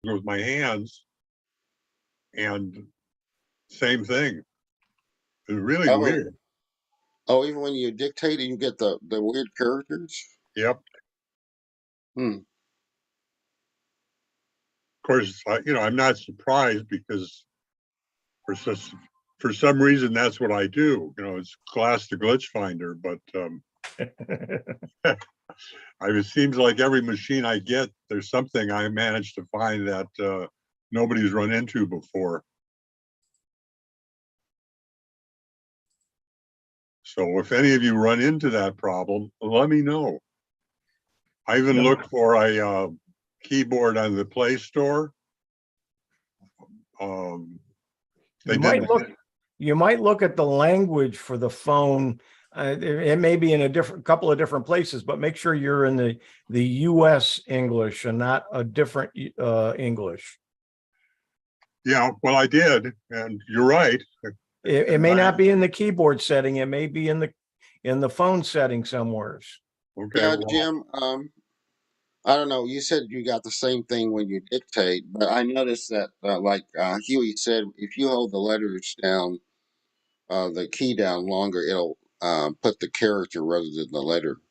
with my hands, and same thing. It's really weird. Oh, even when you dictate, you get the weird characters. Yep. Hmm. Of course, I'm not surprised because for some reason that's what I do. It's class the glitch finder, but it seems like every machine I get, there's something I managed to find that nobody's run into before. So if any of you run into that problem, let me know. I even looked for a keyboard on the Play Store. You might look at the language for the phone. It may be in a couple of different places, but make sure you're in the U.S. English and not a different English. Yeah, well, I did, and you're right. It may not be in the keyboard setting. It may be in the phone setting somewhere. Okay. Yeah, Jim. I don't know. You said you got the same thing when you dictate, but I noticed that, like Hewie said, if you hold the letters down, the key down longer, it'll put the character rather than the letter.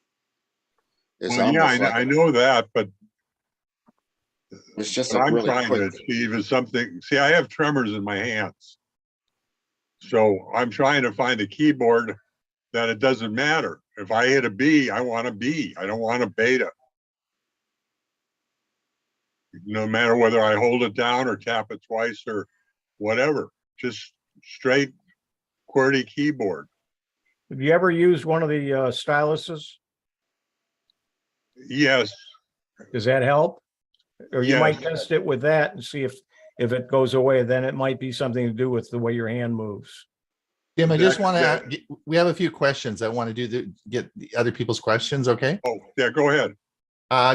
Well, yeah, I know that, but it's just what I'm trying to achieve is something. See, I have tremors in my hands, so I'm trying to find a keyboard that it doesn't matter. If I hit a B, I want a B. I don't want a beta. No matter whether I hold it down or tap it twice or whatever, just straight QWERTY keyboard. Have you ever used one of the styluses? Yes. Does that help? Or you might test it with that and see if it goes away. Then it might be something to do with the way your hand moves. Jim, I just want to, we have a few questions. I want to get the other people's questions. Okay. Oh, yeah, go ahead.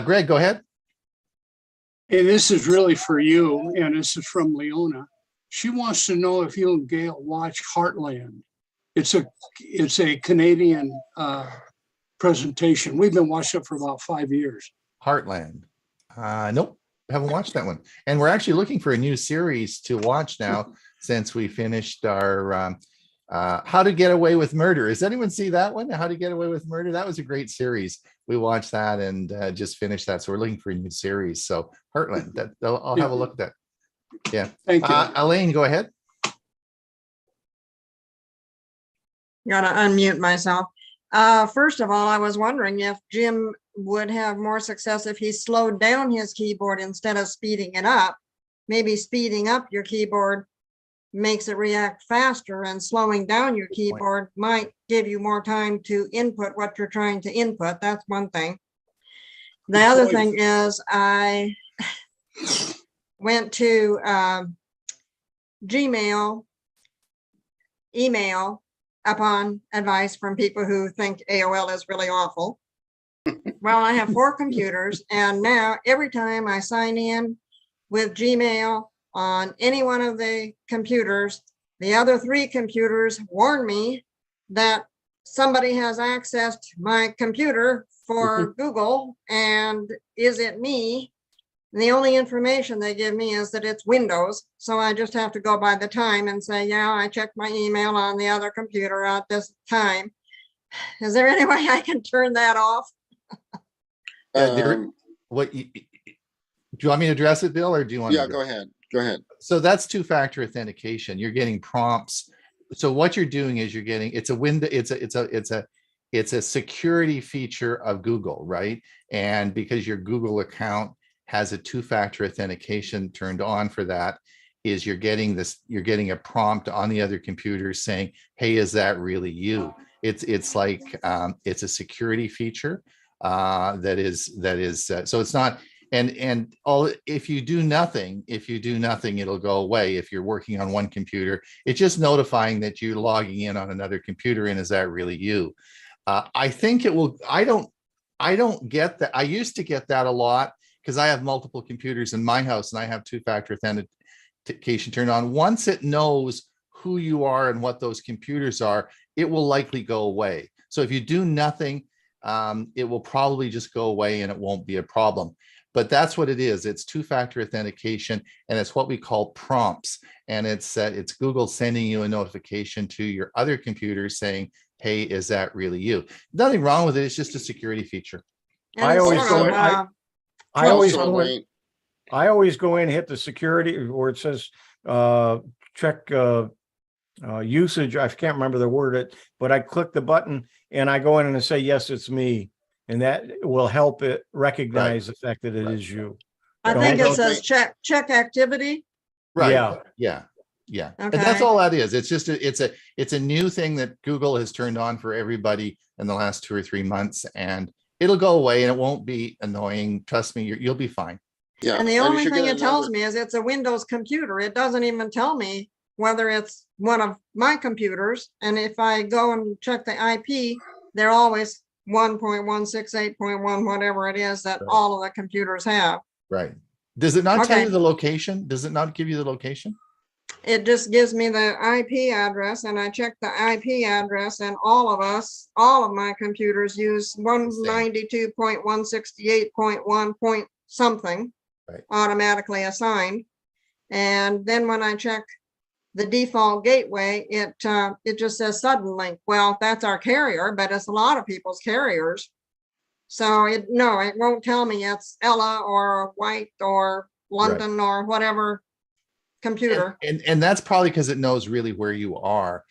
Greg, go ahead. Hey, this is really for you, and this is from Leona. She wants to know if you and Gail watch Heartland. It's a Canadian presentation. We've been watching it for about 5 years. Heartland. Nope, haven't watched that one. And we're actually looking for a new series to watch now since we finished our How to Get Away with Murder. Has anyone see that one? How to Get Away with Murder? That was a great series. We watched that and just finished that. So we're looking for a new series. So Heartland, I'll have a look at that. Yeah. Thank you. Elaine, go ahead. Gotta unmute myself. First of all, I was wondering if Jim would have more success if he slowed down his keyboard instead of speeding it up. Maybe speeding up your keyboard makes it react faster, and slowing down your keyboard might give you more time to input what you're trying to input. That's one thing. The other thing is I went to Gmail, email, upon advice from people who think AOL is really awful. Well, I have 4 computers, and now every time I sign in with Gmail on any one of the computers, the other 3 computers warn me that somebody has access to my computer for Google, and is it me? And the only information they give me is that it's Windows. So I just have to go by the time and say, yeah, I checked my email on the other computer at this time. Is there any way I can turn that off? Do you want me to address it, Bill, or do you want? Yeah, go ahead. Go ahead. So that's 2-factor authentication. You're getting prompts. So what you're doing is you're getting, it's a window, it's a security feature of Google, right? And because your Google account has a 2-factor authentication turned on for that, is you're getting a prompt on the other computer saying, hey, is that really you? It's like it's a security feature that is so it's not, and all, if you do nothing, it'll go away. If you're working on one computer, it's just notifying that you're logging in on another computer, and is that really you? I think it will. I don't get that. I used to get that a lot because I have multiple computers in my house and I have 2-factor authentication turned on. Once it knows who you are and what those computers are, it will likely go away. So if you do nothing, it will probably just go away and it won't be a problem. but that's what it is. It's two-factor authentication, and it's what we call prompts. And it's Google sending you a notification to your other computer saying, hey, is that really you? Nothing wrong with it. It's just a security feature. And I it's always sort go of, in- I always Also, go in, Wayne, I always go in, hit the security where it says, check, usage. I can't remember the word, but I click the button and I go in and I say, yes, it's me. And that will help it recognize the fact that it is you. I Don't- think it don't- says check activity. Right. Yeah. Yeah. And that's Okay. all that is. It's just it's a new thing that Google has turned on for everybody in the last 2 or 3 months, and it'll go away and it won't be annoying. Trust me, you'll be fine. yeah. And the you only should thing get it tells another- me is it's a Windows computer. It doesn't even tell me whether it's one of my computers. And if I go and check the IP, they're always 1.168.1, whatever it is that Right. all of the computers have. Right. Does it not tell Okay. you the location? Does it not give you the location? It just gives me the IP address and I check the IP address and all of my computers use 192.168.1 point something Right. automatically assigned. And then when I check the default gateway, it just says sudden link. Well, that's our carrier, but it's a lot of people's carriers. So it won't tell me it's Ella or White or London or whatever computer. And that's probably because it knows really where you are.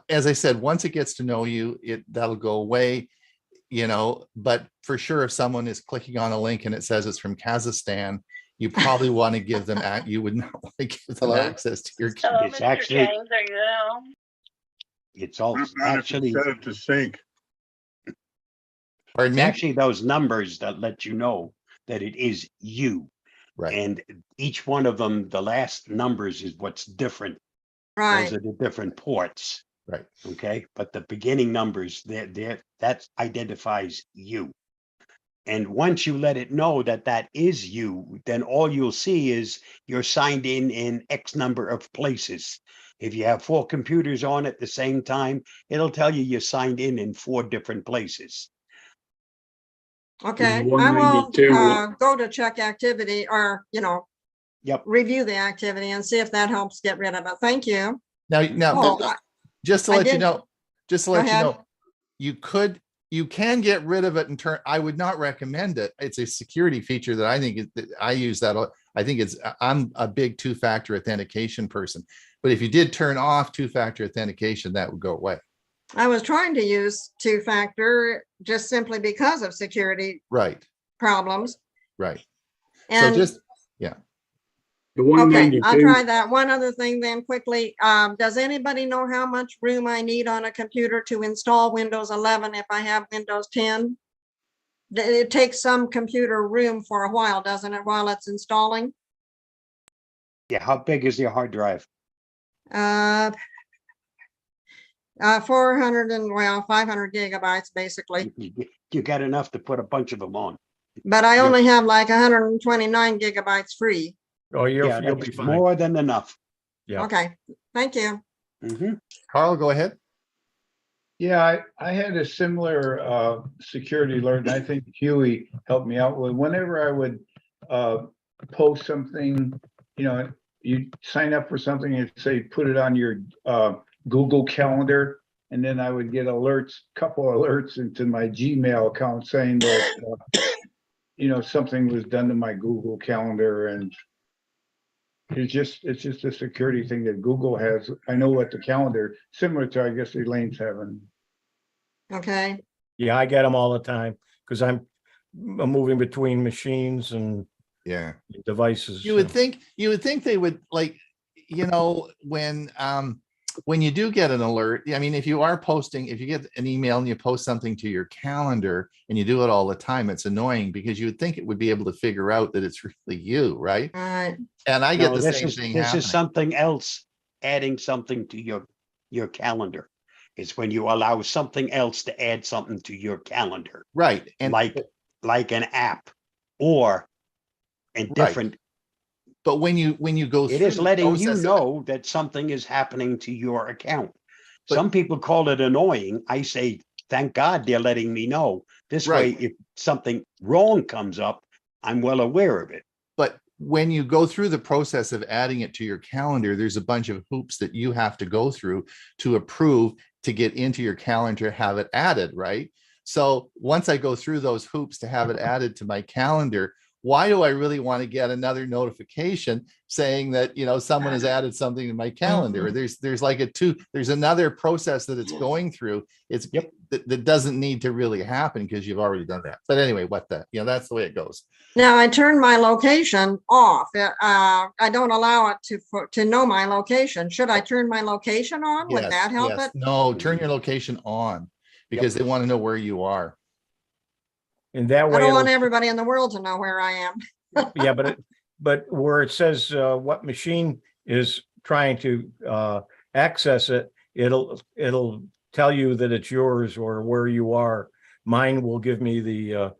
As I said, once it gets to know you, that'll go away, but for sure, if someone is clicking on a link and it says it's from Kazakhstan, you probably want to give them, you would not want to give them Hello? access to your Hello, computer. It's Mr. actually- James, are you there? It's all Not if you actually, set it to sync. Pardon it's me? actually those numbers that let you know that it is you. Right. And each one of them, the last numbers is what's different. Right. Those are the different ports. Right. Okay, but the beginning numbers, that identifies you. And once you let it know that that is you, then all you'll see is you're signed in X number of places. If you have 4 computers on at the same time, it'll tell you you're signed in 4 different places. Okay, I 192. will go to check activity or, Yep. review the activity and see if that helps get rid of it. Thank you. Now, Oh, just to I let you did- know, ahead. you can get rid of it and turn. I would not recommend it. It's a security feature that I think that I use that. I think I'm a big 2-factor authentication person, but if you did turn off 2-factor authentication, that would go away. I was trying to use 2-factor just simply because of security Right. problems. Right. And So just, The okay, I'll 192. try that. One other thing then quickly. Does anybody know how much room I need on a computer to install Windows 11 if I have Windows 10? It takes some computer room for a while, doesn't it, while it's installing? Yeah, how big is your hard drive? 500 gigabytes basically, You got enough to put a bunch of them on. but I only have like 129 gigabytes free. Oh, Yeah, you'll be that's fine. more than enough. Yeah. Okay, thank you. Mhm. Carl, go ahead. Yeah, I had a similar security alert, and I think Hewie helped me out with whenever I would post something, you sign up for something and say, put it on your Google Calendar, and then I would get couple alerts into my Gmail account saying that something was done to my Google Calendar, and it's just a security thing that Google has. I know what the calendar, similar to, I guess, Elaine's having. Okay, Yeah, I get them all the time because I'm moving between machines and Yeah. devices. You would think they would when you do get an alert, I mean, if you get an email and you post something to your calendar and you do it all the time, it's annoying because you would think it would be able to figure out that it's really you, right? all right. And I get No, the this same is thing this happening. is something else, adding something to your calendar. It's when you allow something else to add something to your calendar, Right. And like an app or a different. but when you go It through is the letting you process of- know that something is happening to your account. But- Some people call it annoying. I say, thank God they're letting me know. This way, Right. if something wrong comes up, I'm well aware of it. But when you go through the process of adding it to your calendar, there's a bunch of hoops that you have to go through to approve to get into your calendar, have it added, right? So once I go through those hoops to have it added to my calendar, why do I really want to get another notification saying that, you know, someone has added something to my calendar? There's like there's another process that it's going through. It's that doesn't need to really happen because you've already done that. But anyway, that's the way it goes. Now I turn my location off. I don't allow it to know my location. Should I turn my location on? Would that help it? No, turn your location on because they want to know where you are. And that I way, don't want it'll- everybody in the world to know where I am. yeah, but where it says what machine is trying to access it, it'll tell you that it's yours or where you are. Mine will give me the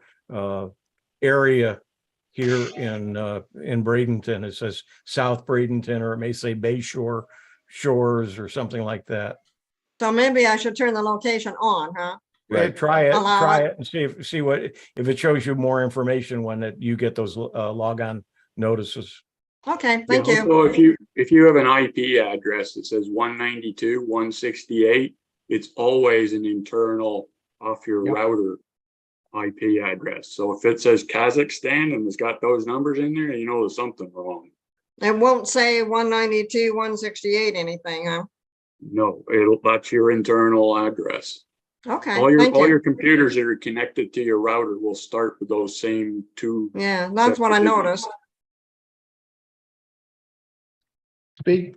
area here in Bradenton. It says South Bradenton, or it may say Bay Shores or something like that. So maybe I should turn the location on, huh? Right. Try Allow it. it and see what, if it shows you more information when you get those logon notices. Okay, thank you. So if you have an IP address that says 192.168, it's always an internal off your router IP address. So if it says Kazakhstan and it's got those numbers in there, you know there's something wrong. It won't say 192.168 anything, huh? No, that's your internal address. Okay, All thank you. your computers that are connected to your router will start with those same two. Yeah, that's what I noticed.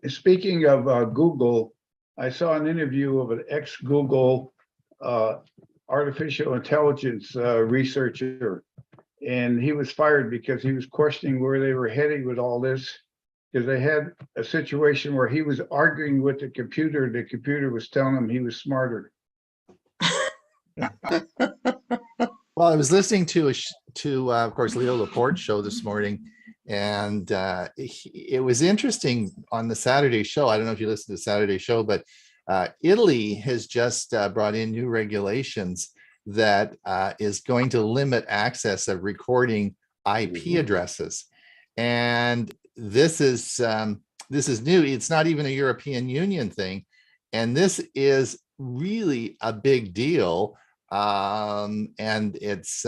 Speaking of Google, I saw an interview of an ex-Google artificial intelligence researcher, and he was fired because he was questioning where they were heading with all this, because they had a situation where he was arguing with the computer was telling him he was smarter. Well, I was listening to of course, Leo Laporte's show this morning, and it was interesting on the Saturday show. I don't know if you listened to the Saturday show, but Italy has just brought in new regulations that is going to limit access of recording IP addresses, and this is new. It's not even a European Union thing, and this is really a big deal. And this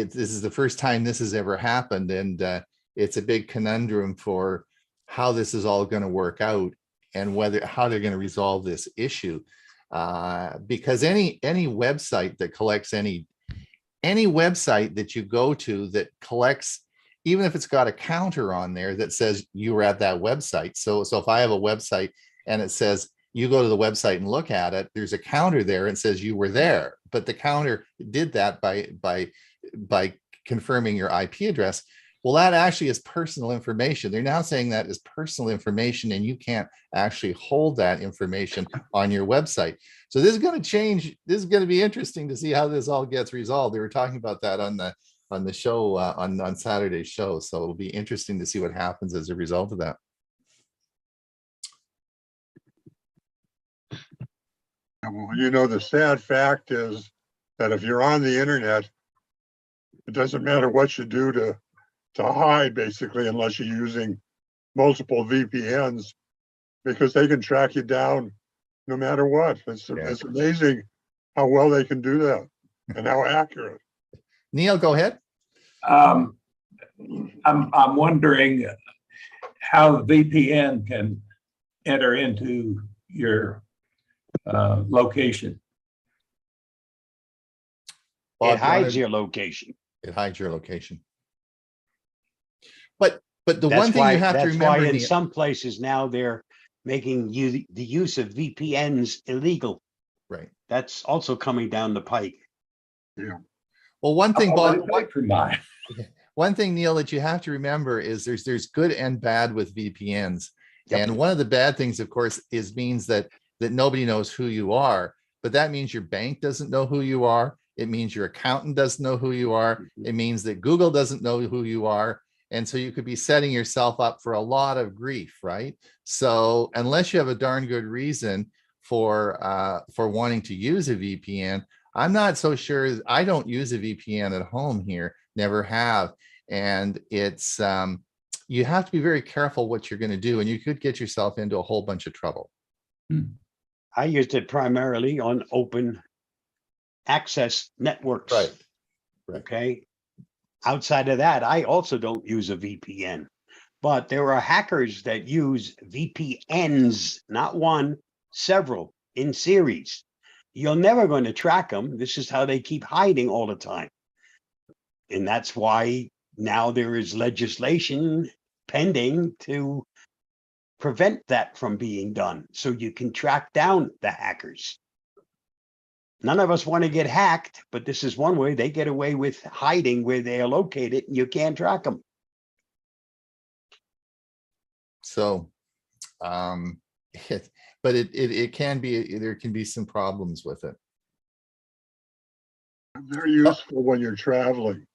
is the first time this has ever happened, and it's a big conundrum for how this is all going to work out and how they're going to resolve this issue. Because any website that collects any website that you go to that collects, even if it's got a counter on there that says you were at that website. So if I have a website and it says you go to the website and look at it, there's a counter there and says you were there, but the counter did that by confirming your IP address. Well, that actually is personal information. They're now saying that is personal information, and you can't actually hold that information on your website. So this is going to change. This is going to be interesting to see how this all gets resolved. They were talking about that on the show on Saturday's show. So it'll be interesting to see what happens as a result of that. Well, you know, the sad fact is that if you're on the internet, it doesn't matter what you do to hide, basically, unless you're using multiple VPNs, because they can track you down no matter what. It's amazing how well they can do that and how accurate. Neil, go ahead. I'm wondering how VPN can enter into your location. It hides your location. It hides your location. But the That's one thing why, you have to that's why remember, in Neil, some places now they're making the use of VPNs illegal. right? That's also coming down the pike. Yeah. Well, one thing, Bob, One thing, Neil, that you have to remember is there's good and bad with VPNs. Yep. And one of the bad things, of course, means that nobody knows who you are. But that means your bank doesn't know who you are. It means your accountant doesn't know who you are. It means that Google doesn't know who you are. And so you could be setting yourself up for a lot of grief, right? So unless you have a darn good reason for wanting to use a VPN, I'm not so sure. I don't use a VPN at home here, never have. And it's, you have to be very careful what you're going to do, and you could get yourself into a whole bunch of trouble. I used it primarily on open access networks. Right. Okay. Outside of that, I also don't use a VPN, but there are hackers that use VPNs, not one, several in series. You're never going to track them. This is how they keep hiding all the time. And that's why now there is legislation pending to prevent that from being done, so you can track down the hackers. None of us want to get hacked, but this is one way they get away with hiding where they are located, and you can't track them. So, but it can be, there can be some problems with it. They're useful when you're traveling.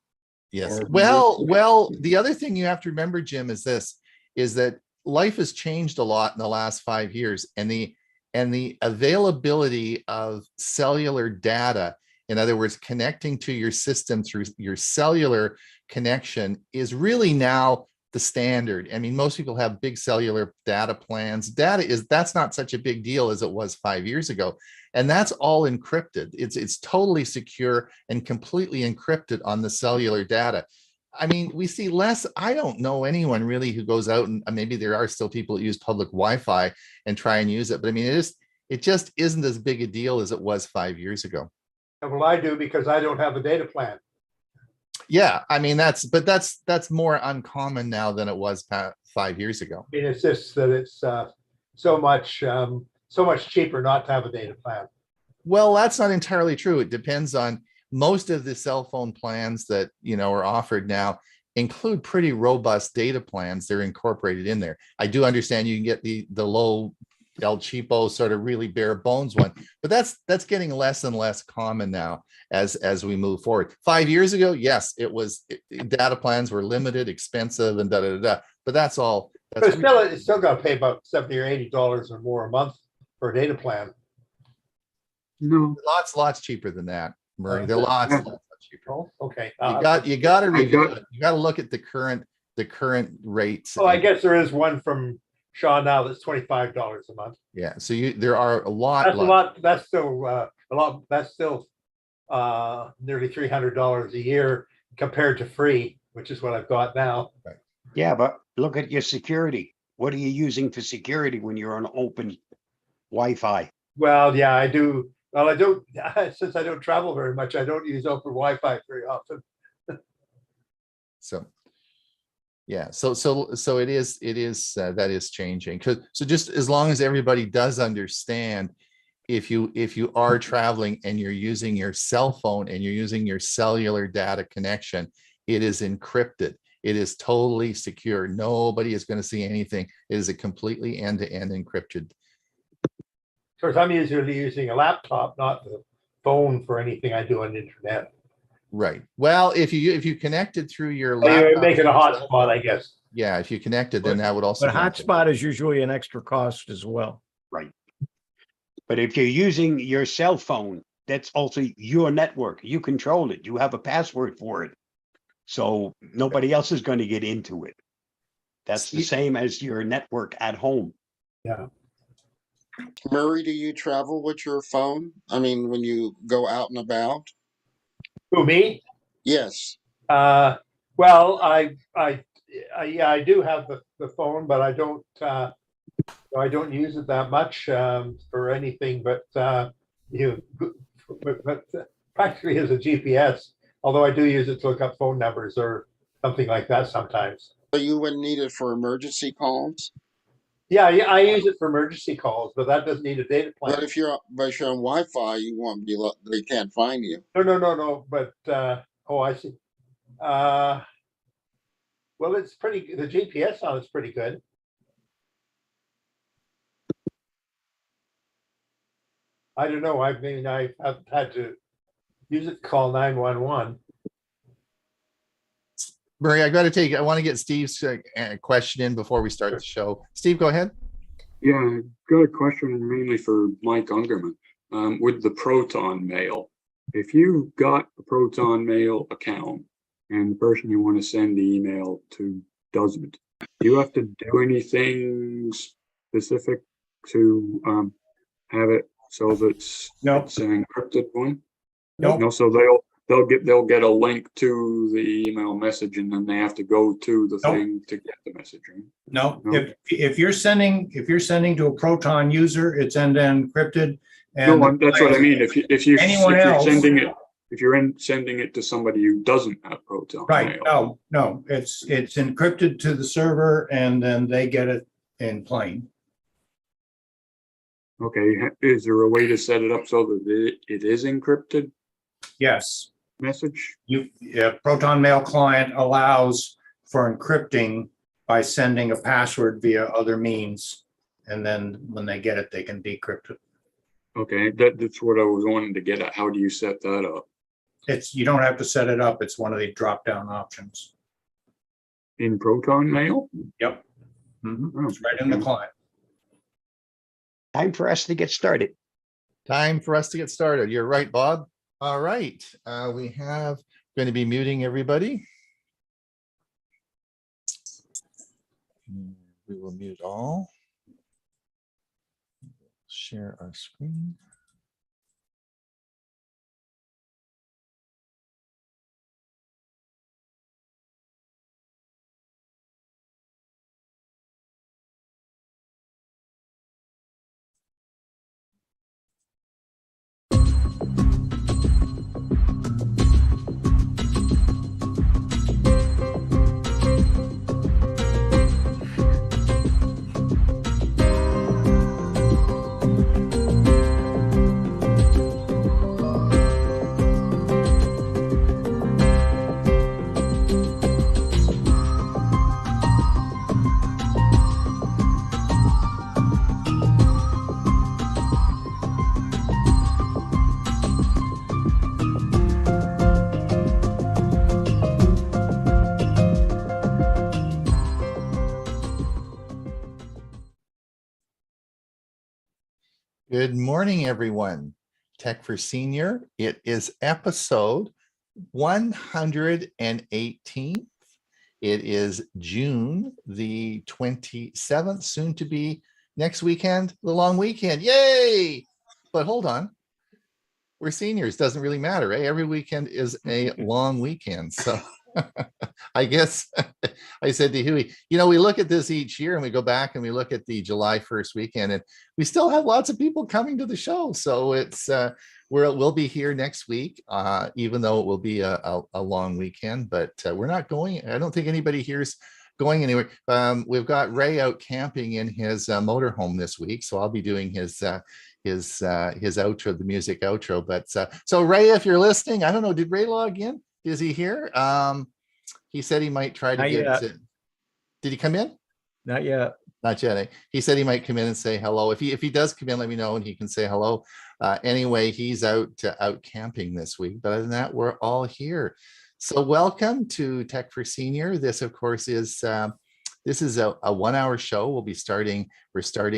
Yes. Or- Well, the other thing you have to remember, Jim, is this, is that life has changed a lot in the last 5 years, and the availability of cellular data, in other words, connecting to your system through your cellular connection, is really now the standard. I mean, most people have big cellular data plans. That's not such a big deal as it was 5 years ago. And that's all encrypted. It's totally secure and completely encrypted on the cellular data. I mean, we see less. I don't know anyone really who goes out, and maybe there are still people that use public Wi-Fi and try and use it. But I mean, it just isn't as big a deal as it was 5 years ago. Well, I do, because I don't have a data plan. Yeah, I mean, that's more uncommon now than it was 5 years ago. I mean, it's just that it's so much cheaper not to have a data plan. Well, that's not entirely true. It depends on, most of the cell phone plans that, are offered now include pretty robust data plans. They're incorporated in there. I do understand you can get the low El Cheapo sort of really bare bones one, but that's getting less and less common now as we move forward. 5 years ago, yes, data plans were limited, expensive, and but that's all. But it's still got to pay about $70 or $80 or more a month for a data plan. No, Lots cheaper than that, Murray. They're lots cheaper. Oh, okay. You got to review it. You got to look at the current rates. Well, I guess there is one from Shaw now that's $25 a month. Yeah. So there are a lot. That's a lot. That's still a lot. That's still nearly $300 a year compared to free, which is what I've got now. Right. Yeah, but look at your security. What are you using for security when you're on open Wi-Fi? Well, yeah, I do. Well, I don't, since I don't travel very much, I don't use open Wi-Fi very often. So, yeah, so it is that is changing. So just as long as everybody does understand, if you are traveling and you're using your cell phone and you're using your cellular data connection, it is encrypted. It is totally secure. Nobody is going to see anything. It is a completely end-to-end encrypted. Of course, I'm usually using a laptop, not the phone, for anything I do on the internet. Right. Well, if you connected through your Well, you're laptop, making a hotspot, I guess. yeah, if you connected, then that would also. But hotspot is usually an extra cost as well. Right. But if you're using your cell phone, that's also your network. You control it. You have a password for it. So nobody else is going to get into it. That's the same as your network at home. Yeah. Murray, do you travel with your phone? I mean, when you go out and about? Who, me? Yes. Well, yeah, I do have the phone, but I don't use it that much for anything but practically as a GPS. Although I do use it to look up phone numbers or something like that sometimes. So you wouldn't need it for emergency calls? Yeah, I use it for emergency calls, but that doesn't need a data plan. But if you're on Wi-Fi, you won't be. They can't find you. No. But oh, I see. Well, it's pretty. The GPS on it's pretty good. I don't know. I mean, I've had to use it to call 911. Murray, I want to get Steve's question in before we start the show. Steve, go ahead. yeah, I've got a question mainly for Mike Ungerman. With the Proton Mail, if you got a Proton Mail account and the person you want to send the email to doesn't. Do you have to do anything specific to have it so that No. it's an encrypted one? Nope. No, so they'll get a link to the email message, and then they have to go to the Nope. thing to get the message. Right? No, No. if you're sending to a Proton user, it's end-to-end encrypted. No, And that's what I mean. Anyone If you're else- sending it, if you're sending it to somebody who doesn't have Proton right, Mail. no, it's encrypted to the server and then they get it in plain. Okay, is there a way to set it up so that it is encrypted Yes, message? Proton Mail client allows for encrypting by sending a password via other means. And then when they get it, they can decrypt it. Okay, that's what I was wanting to get at. How do you set that up? You don't have to set it up. It's one of the drop-down options. In Proton Mail? Yep. Oh, It's right in the client. Time for us to get started. Time for us to get started. You're right, Bob. All right, we have going to be muting everybody. We will mute all. Share our screen. Good morning, everyone. Tech for Senior. It is episode 118. It is June the 27th, soon to be next weekend, the long weekend. Yay! But hold on. We're seniors. Doesn't really matter, eh? Every weekend is a long weekend. So I guess I said to Hewie, we look at this each year and we go back and we look at the July 1st weekend and we still have lots of people coming to the show. So it's we'll be here next week, even though it will be a long weekend, but we're not going. I don't think anybody here's going anywhere. We've got Ray out camping in his motorhome this week. So I'll be doing his outro, the music outro. But so Ray, if you're listening, I don't know, did Ray log in? Is he here? He said he might try to Not get yet. Did he come in? Not yet. Not yet. Eh? He said he might come in and say hello. If he does come in, let me know and he can say hello. Anyway, he's out camping this week. But other than that, we're all here. So welcome to Tech for Senior. This, of course, is this is a 1 hour show. We're starting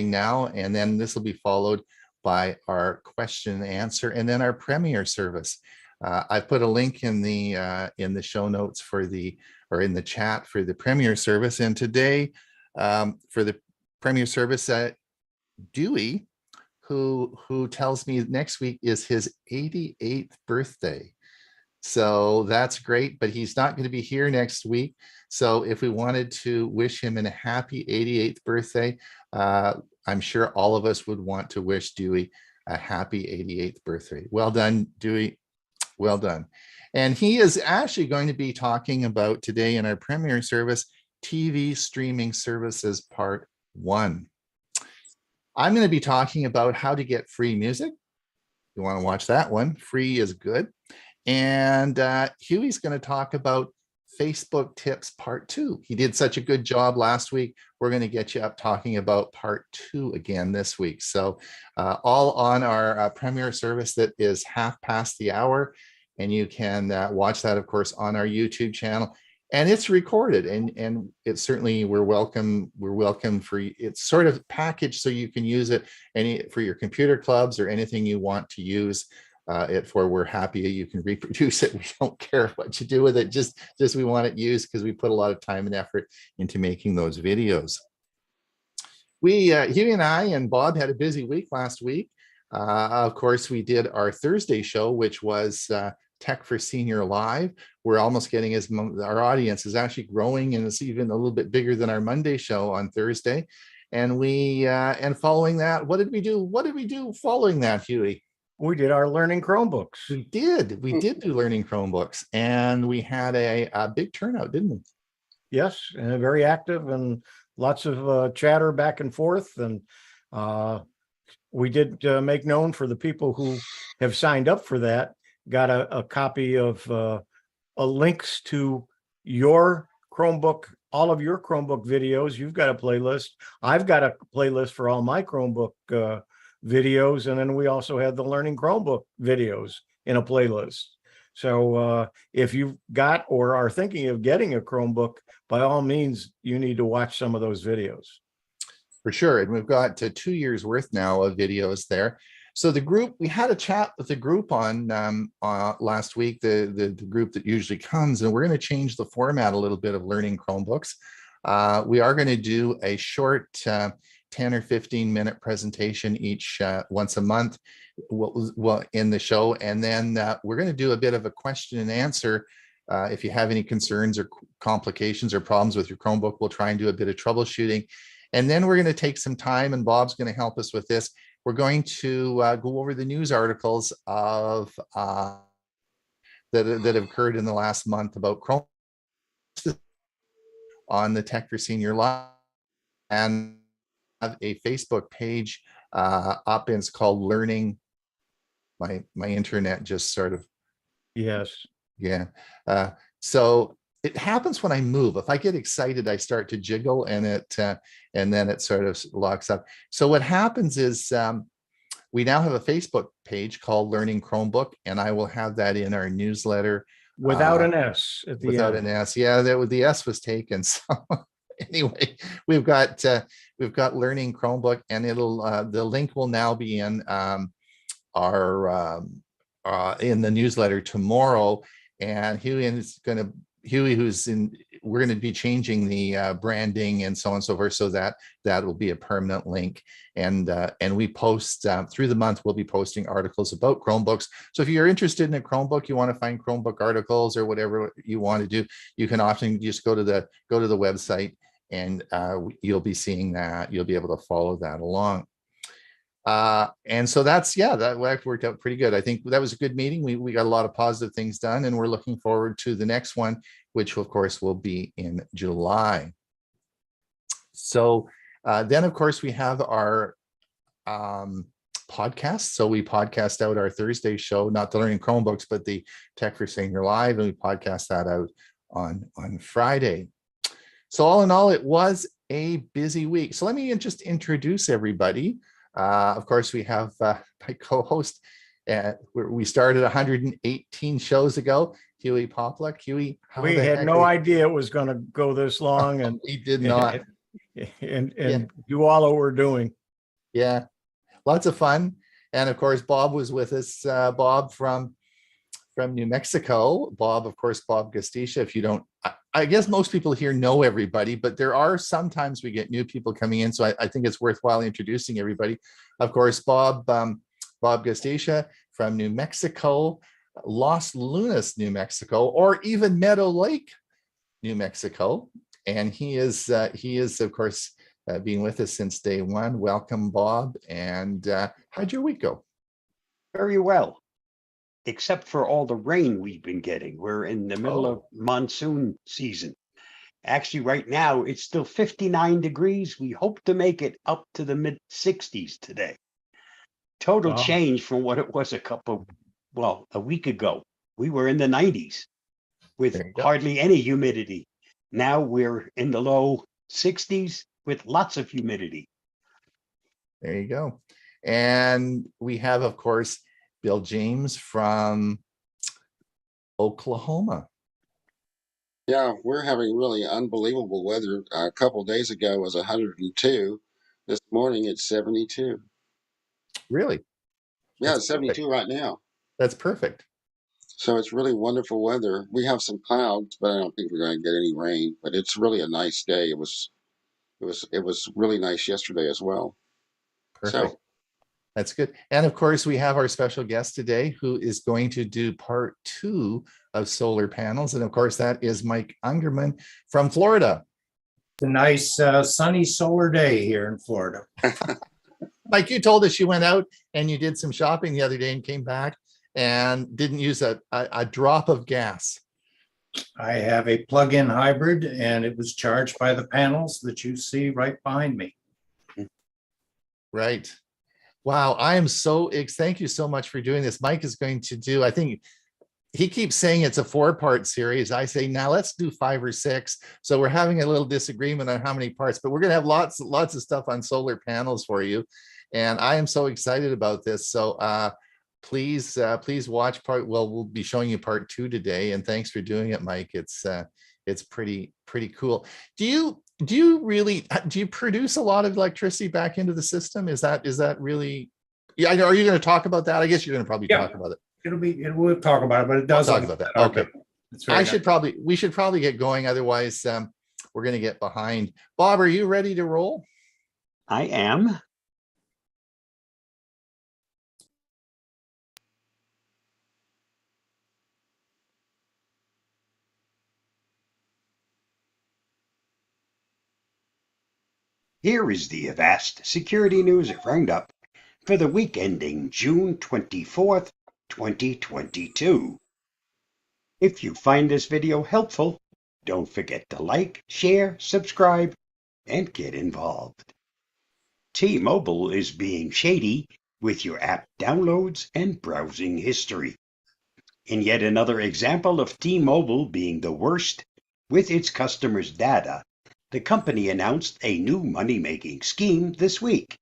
now, and then this will be followed by our question and answer, and then our premiere service. I put a link in the show notes or in the chat for the premiere service. And today, for the premiere service, Dewey, who tells me next week is his 88th birthday. So that's great, but he's not going to be here next week. So if we wanted to wish him a happy 88th birthday, I'm sure all of us would want to wish Dewey a happy 88th birthday. Well done, Dewey. Well done. And he is actually going to be talking about today in our premiere service, TV streaming services part 1. I'm going to be talking about how to get free music. You want to watch that one? Free is good. And Hewie's going to talk about Facebook tips part 2. He did such a good job last week. We're going to get you up talking about part 2 again this week. So all on our premiere service that is half past the hour. And you can watch that, of course, on our YouTube channel. And it's recorded, and it's certainly we're welcome for it's sort of packaged so you can use it for your computer clubs or anything you want to use it for. We're happy you can reproduce it. We don't care what you do with it. Just we want it used because we put a lot of time and effort into making those videos. Hughie and I and Bob had a busy week last week. Of course, we did our Thursday show, which was Tech for Senior Live. We're almost getting our audience is actually growing, and it's even a little bit bigger than our Monday show on Thursday. And and following that, what did we do? What did we do following that, Huey? We did our learning Chromebooks. We did do learning Chromebooks, and we had a big turnout, didn't we? Yes, and very active and lots of chatter back and forth. And we did make known for the people who have signed up for that, got a copy of links to your Chromebook, all of your Chromebook videos. You've got a playlist. I've got a playlist for all my Chromebook videos. And then we also had the Learning Chromebook videos in a playlist. So if you've got or are thinking of getting a Chromebook, by all means, you need to watch some of those videos. For sure. And we've got 2 years worth now of videos there. So the group, we had a chat with the group on last week, the group that usually comes, and we're going to change the format a little bit of learning Chromebooks. We are going to do a short 10 or 15 minute presentation each once a month in the show. And then we're going to do a bit of a question and answer. If you have any concerns or complications or problems with your Chromebook, we'll try and do a bit of troubleshooting. And then we're going to take some time, and Bob's going to help us with this. We're going to go over the news articles of that have occurred in the last month about Chrome on the Tech for Senior Live, and have a Facebook page up, and it's called Learning. My internet just sort of. Yes. Yeah. So it happens when I move. If I get excited, I start to jiggle, and then it sort of locks up. So what happens is we now have a Facebook page called Learning Chromebook, and I will have that in our newsletter. Without an S at the without end. an S. Yeah, the S was taken. So anyway, we've got Learning Chromebook, and it'll the link will now be in our in the newsletter tomorrow. And we're going to be changing the branding and so on and so forth, so that will be a permanent link. And we post through the month, we'll be posting articles about Chromebooks. So if you're interested in a Chromebook, you want to find Chromebook articles or whatever you want to do, you can often just go to the website, and you'll be seeing that. You'll be able to follow that along. And so that worked out pretty good. I think that was a good meeting. We got a lot of positive things done, and we're looking forward to the next one, which of course will be in July. So then of course we have our podcast. So we podcast out our Thursday show, not the Learning Chromebooks, but the Tech for Senior Live, and we podcast that out on Friday. So all in all, it was a busy week. So let me just introduce everybody. Of course, we have my co-host. We started 118 shows ago, Hewie Poplock. Hewie, we had no idea it was going to go this long, and we did not, and do all that we're doing. Yeah, lots of fun. And of course, Bob was with us. Bob from New Mexico. Bob, of course, Bob Gastisha. If you don't, I guess most people here know everybody, but there are sometimes we get new people coming in. So I think it's worthwhile introducing everybody. Of course, Bob Gastisha from New Mexico, Los Lunas, New Mexico, or even Meadow Lake, New Mexico. And he is of course, being with us since day one. Welcome, Bob. And how'd your week go? Very well, except for all the rain we've been getting. We're in the middle of monsoon season. Actually, right now, it's still 59 degrees. We hope to make it up to the mid 60s today. Total change from what it was a week ago. We were in the 90s with hardly any humidity. Now we're in the low 60s with lots of humidity. There you go. And we have, of course, Bill James from Oklahoma. Yeah, we're having really unbelievable weather. A couple of days ago it was 102. This morning it's 72. Really? Yeah, it's 72 right now. That's perfect. So it's really wonderful weather. We have some clouds, but I don't think we're going to get any rain. But it's really a nice day. It was really nice yesterday as well. Perfect. So That's good. And of course, we have our special guest today who is going to do part 2 of solar panels. And of course, that is Mike Ungerman from Florida. It's a nice sunny solar day here in Florida. Mike, you told us you went out and you did some shopping the other day and came back and didn't use a drop of gas. I have a plug-in hybrid and it was charged by the panels that you see right behind me. Right. Wow. I am so, thank you so much for doing this. Mike is going to do, I think he keeps saying it's a 4-part series. I say, now let's do 5 or 6. So we're having a little disagreement on how many parts, but we're going to have lots of stuff on solar panels for you. And I am so excited about this. So please watch we'll be showing you part 2 today. And thanks for doing it, Mike. It's pretty cool. Do you produce a lot of electricity back into the system? Is that really, yeah, are you going to talk about that? I guess you're going to probably talk about it. We'll talk about it, but it does We'll talk about that. Okay. It's We should probably get going. Otherwise, we're going to get behind. Bob, are you ready to roll? I am. Here is the Avast Security News Roundup for the week ending June 24th, 2022. If you find this video helpful, don't forget to like, share, subscribe, and get involved. T-Mobile is being shady with your app downloads and browsing history. In yet another example of T-Mobile being the worst with its customers' data, the company announced a new money-making scheme this week,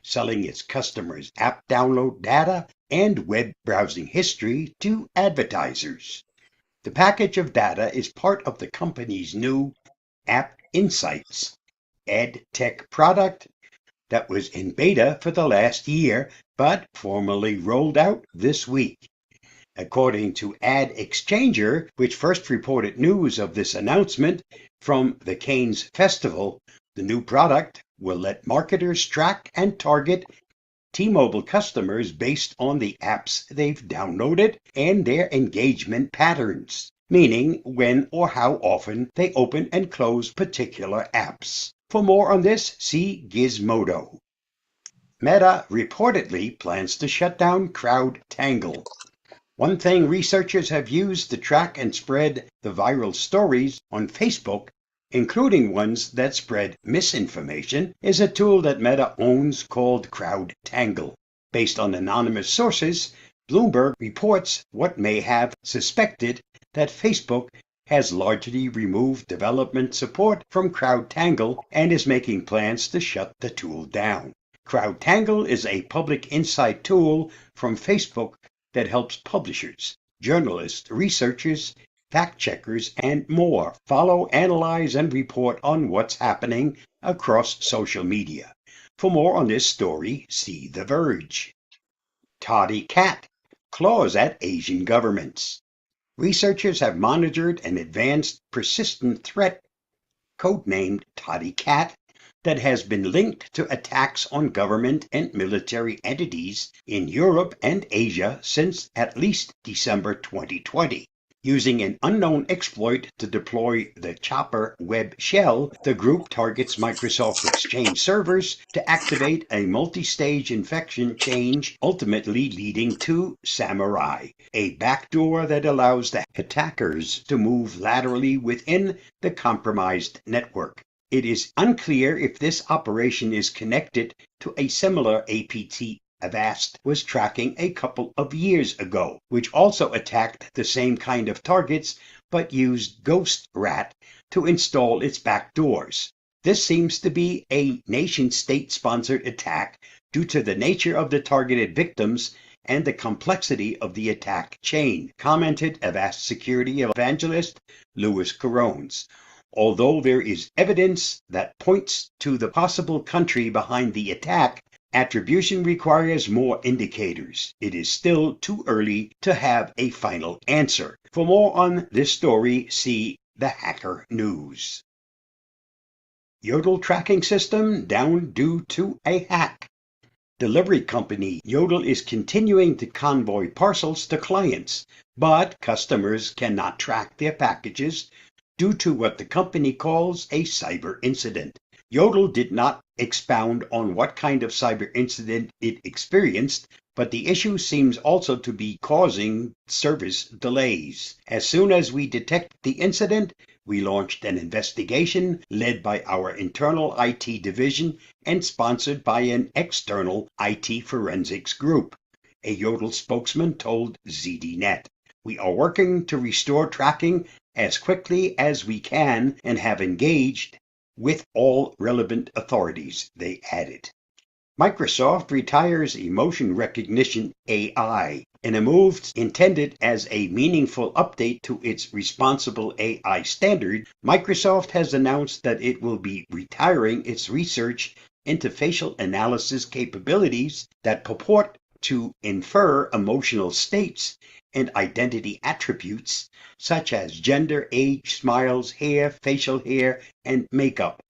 selling its customers' app download data and web browsing history to advertisers. The package of data is part of the company's new App Insights ad tech product that was in beta for the last year, but formally rolled out this week. According to Ad Exchanger, which first reported news of this announcement from the Cannes Festival, the new product will let marketers track and target T-Mobile customers based on the apps they've downloaded and their engagement patterns, meaning when or how often they open and close particular apps. For more on this, see Gizmodo. Meta reportedly plans to shut down CrowdTangle. One thing researchers have used to track and spread the viral stories on Facebook, including ones that spread misinformation, is a tool that Meta owns called CrowdTangle. Based on anonymous sources, Bloomberg reports what may have suspected that Facebook has largely removed development support from CrowdTangle and is making plans to shut the tool down. CrowdTangle is a public insight tool from Facebook that helps publishers, journalists, researchers, fact-checkers, and more follow, analyze, and report on what's happening across social media. For more on this story, see The Verge. Toddy Cat claws at Asian governments. Researchers have monitored an advanced persistent threat, codenamed Toddy Cat, that has been linked to attacks on government and military entities in Europe and Asia since at least December 2020. Using an unknown exploit to deploy the Chopper web shell, the group targets Microsoft Exchange servers to activate a multi-stage infection chain, ultimately leading to Samurai, a backdoor that allows the attackers to move laterally within the compromised network. It is unclear if this operation is connected to a similar APT Avast was tracking a couple of years ago, which also attacked the same kind of targets but used Ghost Rat to install its backdoors. This seems to be a nation-state sponsored attack due to the nature of the targeted victims and the complexity of the attack chain, commented Avast security evangelist Louis Carones. Although there is evidence that points to the possible country behind the attack, Attribution requires more indicators. It is still too early to have a final answer. For more on this story, see the Hacker News. Yodel tracking system down due to a hack. Delivery company Yodel is continuing to convoy parcels to clients, but customers cannot track their packages due to what the company calls a cyber incident. Yodel did not expound on what kind of cyber incident it experienced, but the issue seems also to be causing service delays. As soon as we detected the incident, we launched an investigation led by our internal IT division and sponsored by an external IT forensics group, a Yodel spokesman told ZDNet. We are working to restore tracking as quickly as we can and have engaged with all relevant authorities, they added. Microsoft retires emotion recognition AI in a move intended as a meaningful update to its responsible AI standard. Microsoft has announced that it will be retiring its research into facial analysis capabilities that purport to infer emotional states and identity attributes such as gender, age, smiles, hair, facial hair, and makeup.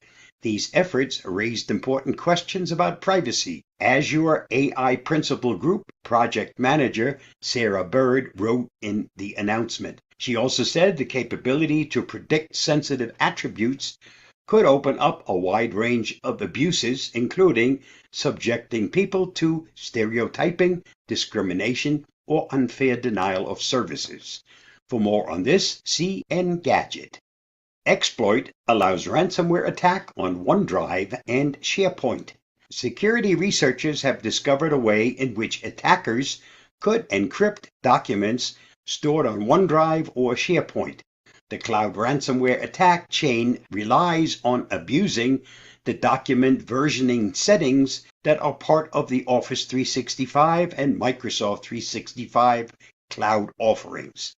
These efforts raised important questions about privacy. Azure AI Principal Group Project Manager Sarah Bird wrote in the announcement. She also said the capability to predict sensitive attributes could open up a wide range of abuses, including subjecting people to stereotyping, discrimination, or unfair denial of services. For more on this, see Engadget. Exploit allows ransomware attack on OneDrive and SharePoint. Security researchers have discovered a way in which attackers could encrypt documents stored on OneDrive or SharePoint. The cloud ransomware attack chain relies on abusing the document versioning settings that are part of the Office 365 and Microsoft 365 cloud offerings.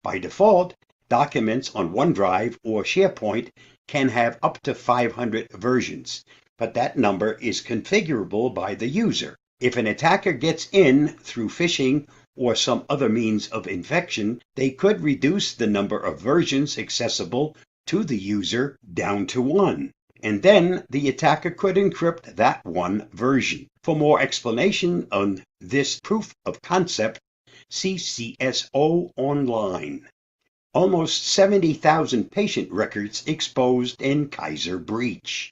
By default, documents on OneDrive or SharePoint can have up to 500 versions, but that number is configurable by the user. If an attacker gets in through phishing or some other means of infection, they could reduce the number of versions accessible to the user down to 1. And then the attacker could encrypt that one version. For more explanation on this proof of concept, see CSO Online. Almost 70,000 patient records exposed in Kaiser breach.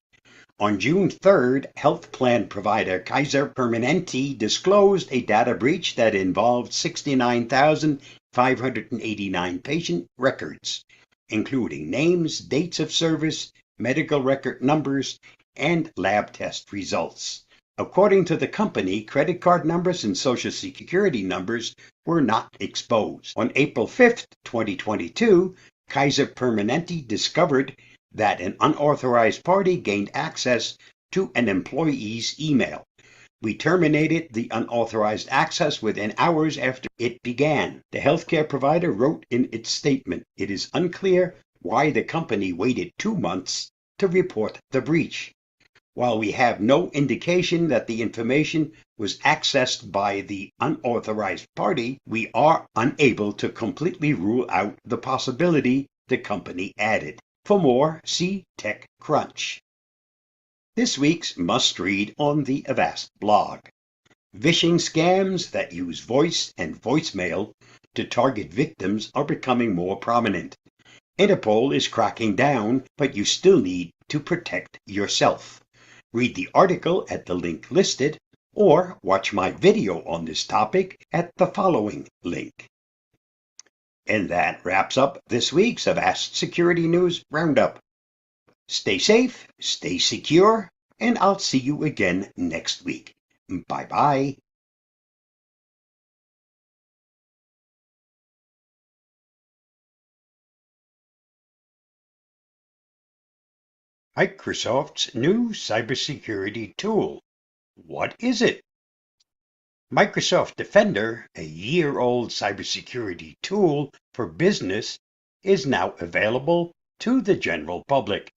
On June 3rd, health plan provider Kaiser Permanente disclosed a data breach that involved 69,589 patient records, including names, dates of service, medical record numbers, and lab test results. According to the company, credit card numbers and social security numbers were not exposed. On April 5th, 2022, Kaiser Permanente discovered that an unauthorized party gained access to an employee's email. We terminated the unauthorized access within hours after it began. The healthcare provider wrote in its statement, "It is unclear why the company waited 2 months to report the breach. While we have no indication that the information was accessed by the unauthorized party, we are unable to completely rule out the possibility," the company added. For more, see TechCrunch. This week's must-read on the Avast blog. Phishing scams that use voice and voicemail to target victims are becoming more prominent. Interpol is cracking down, but you still need to protect yourself. Read the article at the link listed, or watch my video on this topic at the following link. And that wraps up this week's Avast Security News Roundup. Stay safe, stay secure, and I'll see you again next week. Bye-bye. Microsoft's new cybersecurity tool. What is it? Microsoft Defender, a year-old cybersecurity tool for business, is now available to the general public.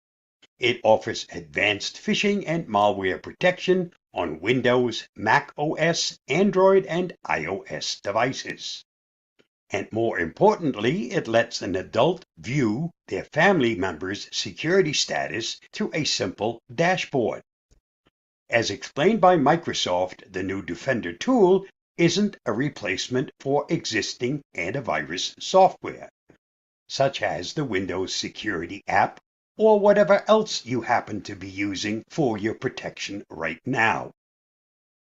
It offers advanced phishing and malware protection on Windows, Mac OS, Android, and iOS devices. And more importantly, it lets an adult view their family member's security status through a simple dashboard. As explained by Microsoft, the new Defender tool isn't a replacement for existing antivirus software, such as the Windows Security app or whatever else you happen to be using for your protection right now.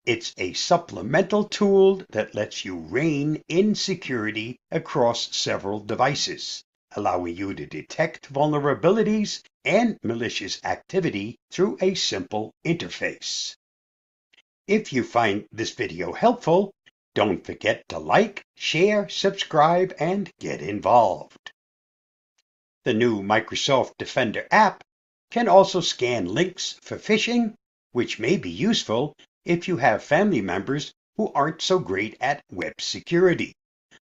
It's a supplemental tool that lets you rein in security across several devices, allowing you to detect vulnerabilities and malicious activity through a simple interface. If you find this video helpful, don't forget to like, share, subscribe, and get involved. The new Microsoft Defender app can also scan links for phishing, which may be useful if you have family members who aren't so great at web security.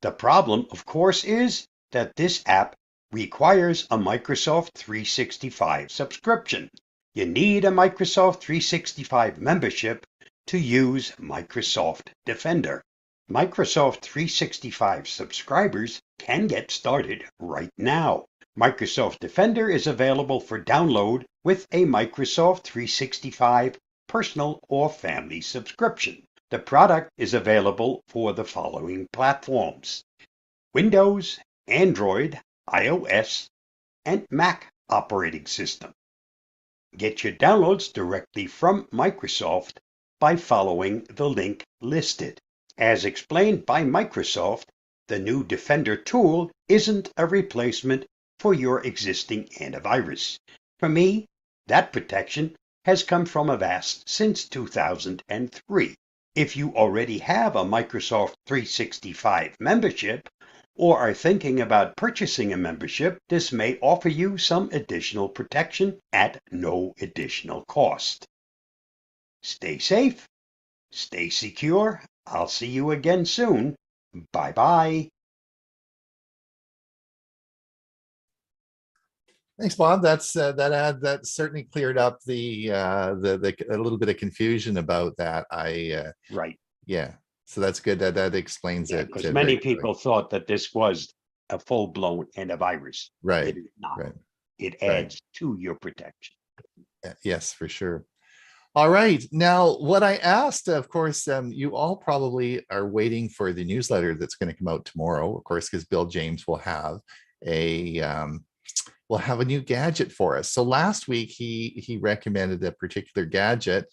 The problem, of course, is that this app requires a Microsoft 365 subscription. You need a Microsoft 365 membership to use Microsoft Defender. Microsoft 365 subscribers can get started right now. Microsoft Defender is available for download with a Microsoft 365 personal or family subscription. The product is available for the following platforms: Windows, Android, iOS, and Mac operating system. Get your downloads directly from Microsoft by following the link listed. As explained by Microsoft, the new Defender tool isn't a replacement for your existing antivirus. For me, that protection has come from Avast since 2003. If you already have a Microsoft 365 membership or are thinking about purchasing a membership, this may offer you some additional protection at no additional cost. Stay safe, stay secure. I'll see you again soon. Bye-bye. Thanks, Bob. That certainly cleared up the a little bit of confusion about that. Right. Yeah. So that's good. That explains Yeah, it. because very many clearly. people thought that this was a full-blown antivirus. Right. It is not. Right. It Right. adds to your protection. Yes, for sure. All right. Now, what I asked, of course, you all probably are waiting for the newsletter that's going to come out tomorrow, of course, because Bill James will have a new gadget for us. So last week he recommended a particular gadget,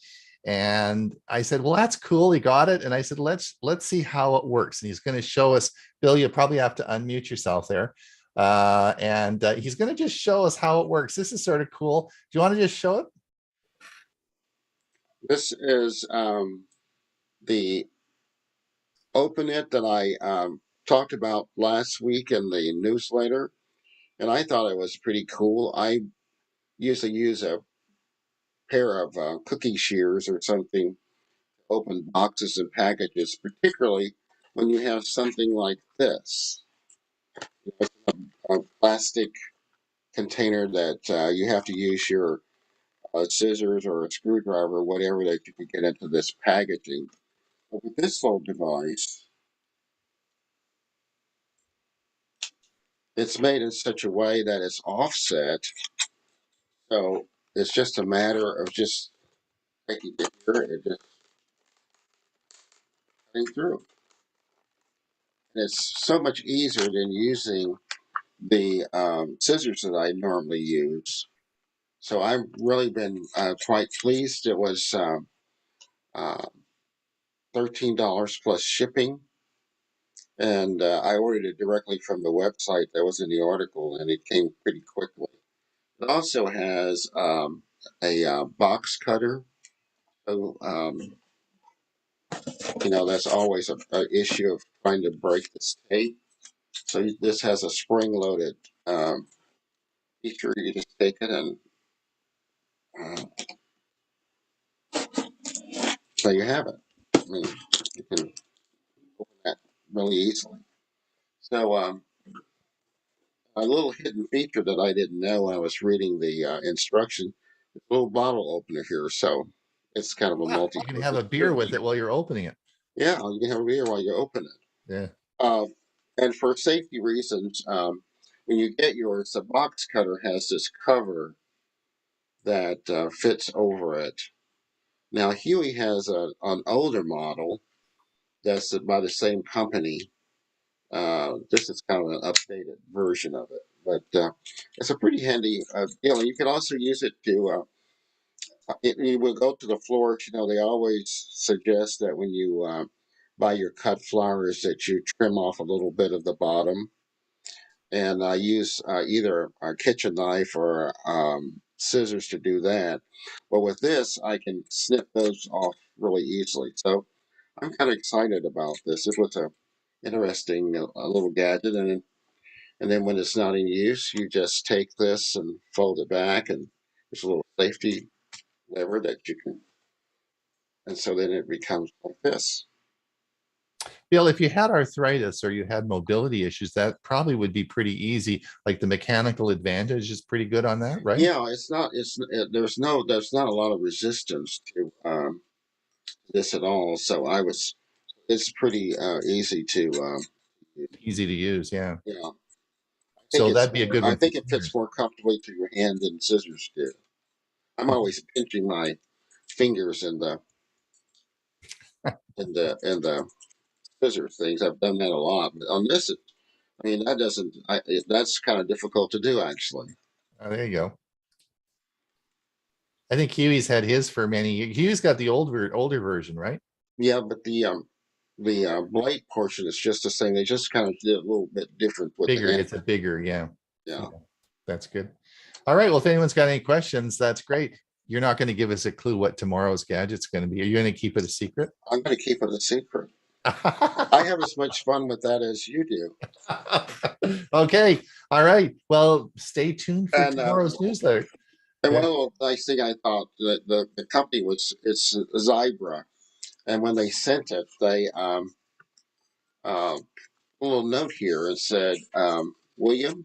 and I said, well, that's cool. He got it, and I said, let's see how it works. And he's going to show us. Bill, you probably have to unmute yourself there. And he's going to just show us how it works. This is sort of cool. Do you want to just show it? This is the Open It that I talked about last week in the newsletter, and I thought it was pretty cool. I usually use a pair of cookie shears or something to open boxes and packages, particularly when you have something like this, a plastic container that you have to use your scissors or a screwdriver, whatever, that you can get into this packaging. But with this little device, it's made in such a way that it's offset. So it's just a matter of just taking it here and just cutting through. And it's so much easier than using the scissors that I normally use. So I've really been quite pleased. It was $13 plus shipping. And I ordered it directly from the website that was in the article, and it came pretty quickly. It also has a box cutter. So, that's always an issue of trying to break this tape. So this has a spring-loaded feature. You just take it and so you have it. I mean, you can open that really easily. So a little hidden feature that I didn't know when I was reading the instruction. A little bottle opener here, so it's kind of a Wow, multi. you can have a beer with it while you're opening it. Yeah, you can have a beer while you open it. Yeah. And for safety reasons, when you get yours, the box cutter has this cover that fits over it. Now, Hewie has an older model that's by the same company. This is kind of an updated version of it, but it's a pretty handy deal. And you can also use it to, you will go to the floors. You know, they always suggest that when you buy your cut flowers that you trim off a little bit of the bottom. And I use either a kitchen knife or scissors to do that. But with this, I can snip those off really easily. So I'm kind of excited about this. It was a interesting little gadget, and then when it's not in use, you just take this and fold it back, and there's a little safety lever that you can, and so then it becomes like this. Bill, if you had arthritis or you had mobility issues, that probably would be pretty easy. Like the mechanical advantage is pretty good on that, right? Yeah, it's not. There's not a lot of resistance to this at all. So it's pretty easy to Easy to use, yeah. yeah. So that'd be a good I one. think it fits more comfortably to your hand than scissors do. I'm always pinching my fingers in the scissors things. I've done that a lot, but on this, I mean, that's kind of difficult to do actually. Oh, there you go. I think Huey's had his for many years. Huey's got the older version, right? Yeah, but the blade portion is just the same. They just kind of did a little bit different with Bigger, the hand. it's a bigger, yeah. Yeah. That's good. All right. Well, if anyone's got any questions, that's great. You're not going to give us a clue what tomorrow's gadget's going to be. Are you going to keep it a secret? I'm going to keep it a secret. I have as much fun with that as you do. Okay. All right. Well, stay tuned for tomorrow's newsletter. And one little nice thing I thought that the company it's Zybra, and when they sent it, they a little note here and said, William,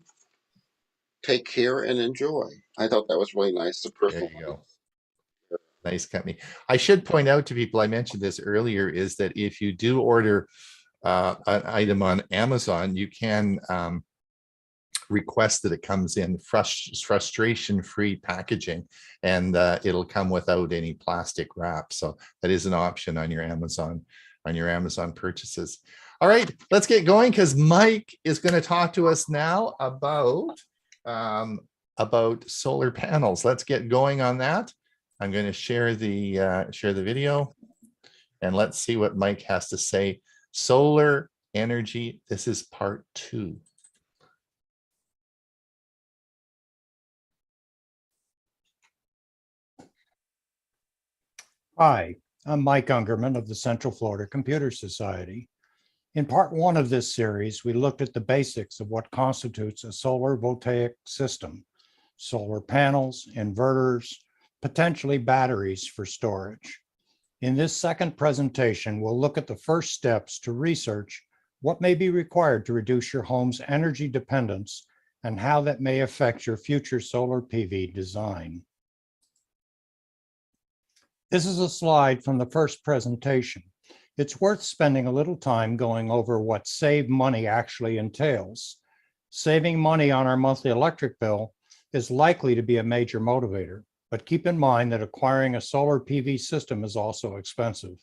take care and enjoy. I thought that was really nice. The There you go. Nice company. I should point out to people, I mentioned this earlier, is that if you do order an item on Amazon, you can request that it comes in frustration-free packaging, and it'll come without any plastic wrap. So that is an option on your Amazon purchases. All right, let's get going because Mike is going to talk to us now about solar panels. Let's get going on that. I'm going to share the video, and let's see what Mike has to say. Solar energy. This is part 2. Hi, I'm Mike Ungerman of the Central Florida Computer Society. In part 1 of this series, we looked at the basics of what constitutes a solar voltaic system: solar panels, inverters, potentially batteries for storage. In this second presentation, we'll look at the first steps to research what may be required to reduce your home's energy dependence and how that may affect your future solar PV design. This is a slide from the first presentation. It's worth spending a little time going over what save money actually entails. Saving money on our monthly electric bill is likely to be a major motivator, but keep in mind that acquiring a solar PV system is also expensive.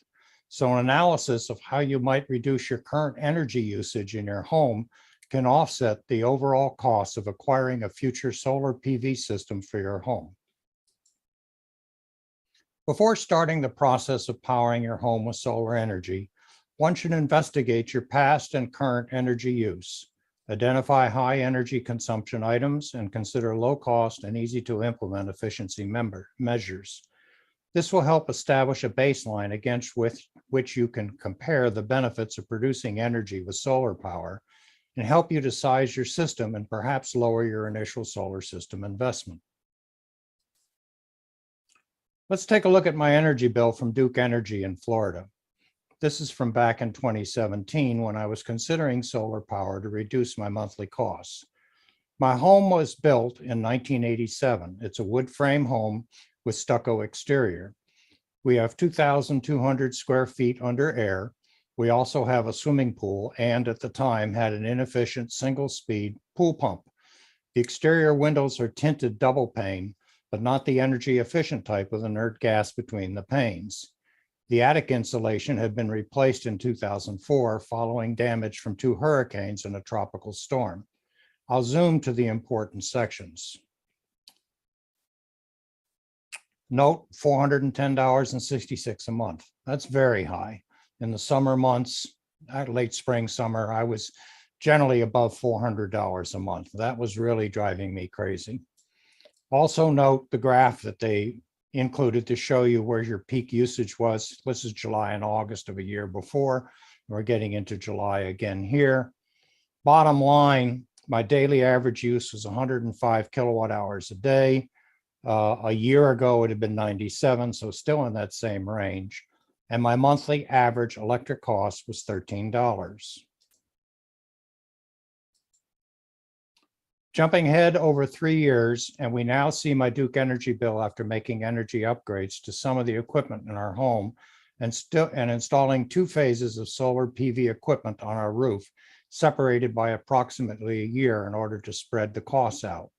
So an analysis of how you might reduce your current energy usage in your home can offset the overall cost of acquiring a future solar PV system for your home. Before starting the process of powering your home with solar energy, one should investigate your past and current energy use, identify high energy consumption items, and consider low cost and easy to implement efficiency measures. This will help establish a baseline against which you can compare the benefits of producing energy with solar power and help you to size your system and perhaps lower your initial solar system investment. Let's take a look at my energy bill from Duke Energy in Florida. This is from back in 2017 when I was considering solar power to reduce my monthly costs. My home was built in 1987. It's a wood frame home with stucco exterior. We have 2,200 square feet under air. We also have a swimming pool and at the time had an inefficient single-speed pool pump. The exterior windows are tinted double pane, but not the energy efficient type with inert gas between the panes. The attic insulation had been replaced in 2004 following damage from 2 hurricanes and a tropical storm. I'll zoom to the important sections. Note $410.66 a month. That's very high. In the summer months, late spring, summer, I was generally above $400 a month. That was really driving me crazy. Also note the graph that they included to show you where your peak usage was. This is July and August of a year before. We're getting into July again here. Bottom line, my daily average use was 105 kilowatt hours a day. A year ago, it had been 97, so still in that same range. And my monthly average electric cost was $13. Jumping ahead over 3 years, and we now see my Duke Energy bill after making energy upgrades to some of the equipment in our home and installing 2 phases of solar PV equipment on our roof, separated by approximately a year in order to spread the costs out.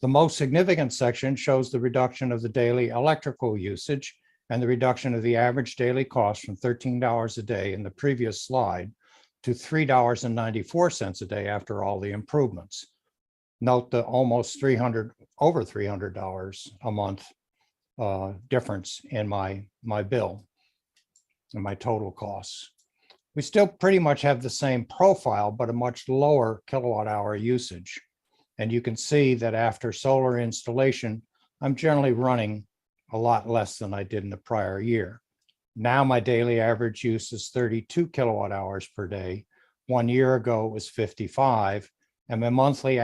The most significant section shows the reduction of the daily electrical usage and the reduction of the average daily cost from $13 a day in the previous slide to $3.94 a day after all the improvements. Note the almost over $300 a month difference in my bill and my total costs. We still pretty much have the same profile, but a much lower kilowatt hour usage. And you can see that after solar installation, I'm generally running a lot less than I did in the prior year. Now my daily average use is 32 kilowatt hours per day. 1 year ago it was 55, and my monthly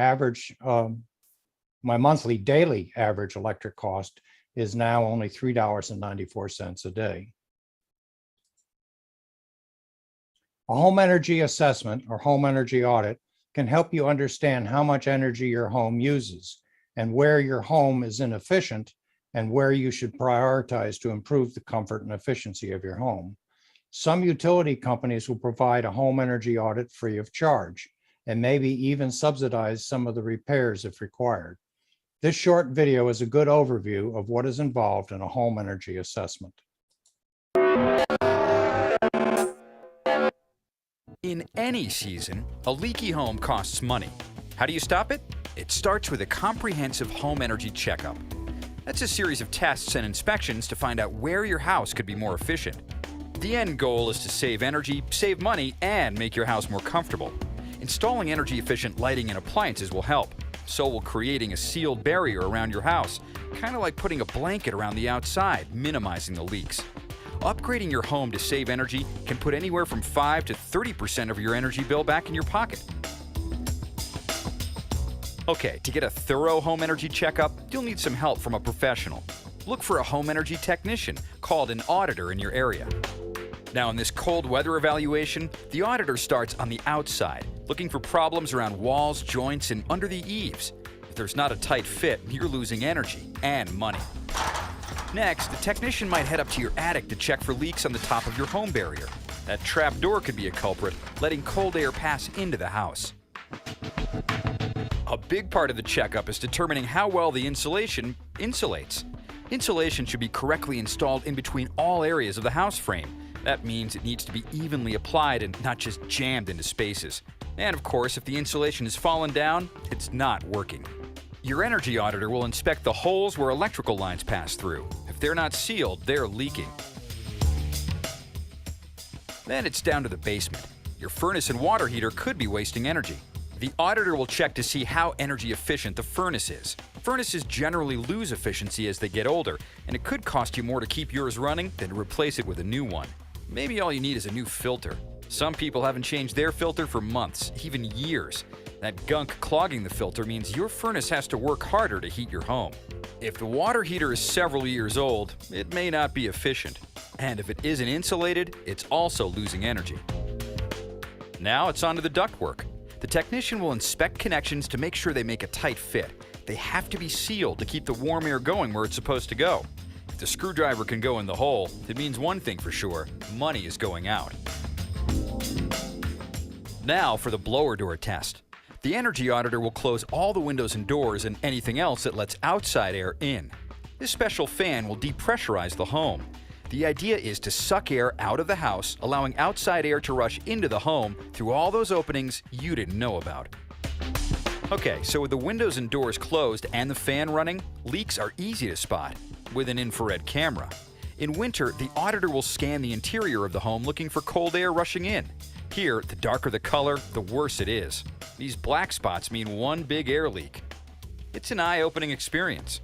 daily average electric cost is now only $3.94 a day. A home energy assessment or home energy audit can help you understand how much energy your home uses and where your home is inefficient and where you should prioritize to improve the comfort and efficiency of your home. Some utility companies will provide a home energy audit free of charge and maybe even subsidize some of the repairs if required. This short video is a good overview of what is involved in a home energy assessment. In any season, a leaky home costs money. How do you stop it? It starts with a comprehensive home energy checkup. That's a series of tests and inspections to find out where your house could be more efficient. The end goal is to save energy, save money, and make your house more comfortable. Installing energy-efficient lighting and appliances will help. So will creating a sealed barrier around your house, kind of like putting a blanket around the outside, minimizing the leaks. Upgrading your home to save energy can put anywhere from 5 to 30% of your energy bill back in your pocket. Okay, to get a thorough home energy checkup, you'll need some help from a professional. Look for a home energy technician called an auditor in your area. Now, in this cold weather evaluation, the auditor starts on the outside, looking for problems around walls, joints, and under the eaves. If there's not a tight fit, you're losing energy and money. Next, the technician might head up to your attic to check for leaks on the top of your home barrier. That trap door could be a culprit, letting cold air pass into the house. A big part of the checkup is determining how well the insulation insulates. Insulation should be correctly installed in between all areas of the house frame. That means it needs to be evenly applied and not just jammed into spaces. And of course, if the insulation has fallen down, it's not working. Your energy auditor will inspect the holes where electrical lines pass through. If they're not sealed, they're leaking. Then it's down to the basement. Your furnace and water heater could be wasting energy. The auditor will check to see how energy efficient the furnace is. Furnaces generally lose efficiency as they get older, and it could cost you more to keep yours running than to replace it with a new one. Maybe all you need is a new filter. Some people haven't changed their filter for months, even years. That gunk clogging the filter means your furnace has to work harder to heat your home. If the water heater is several years old, it may not be efficient. And if it isn't insulated, it's also losing energy. Now it's on to the ductwork. The technician will inspect connections to make sure they make a tight fit. They have to be sealed to keep the warm air going where it's supposed to go. If the screwdriver can go in the hole, it means one thing for sure: money is going out. Now for the blower door test. The energy auditor will close all the windows and doors and anything else that lets outside air in. This special fan will depressurize the home. The idea is to suck air out of the house, allowing outside air to rush into the home through all those openings you didn't know about. Okay, so with the windows and doors closed and the fan running, leaks are easy to spot with an infrared camera. In winter, the auditor will scan the interior of the home looking for cold air rushing in. Here, the darker the color, the worse it is. These black spots mean one big air leak. It's an eye-opening experience.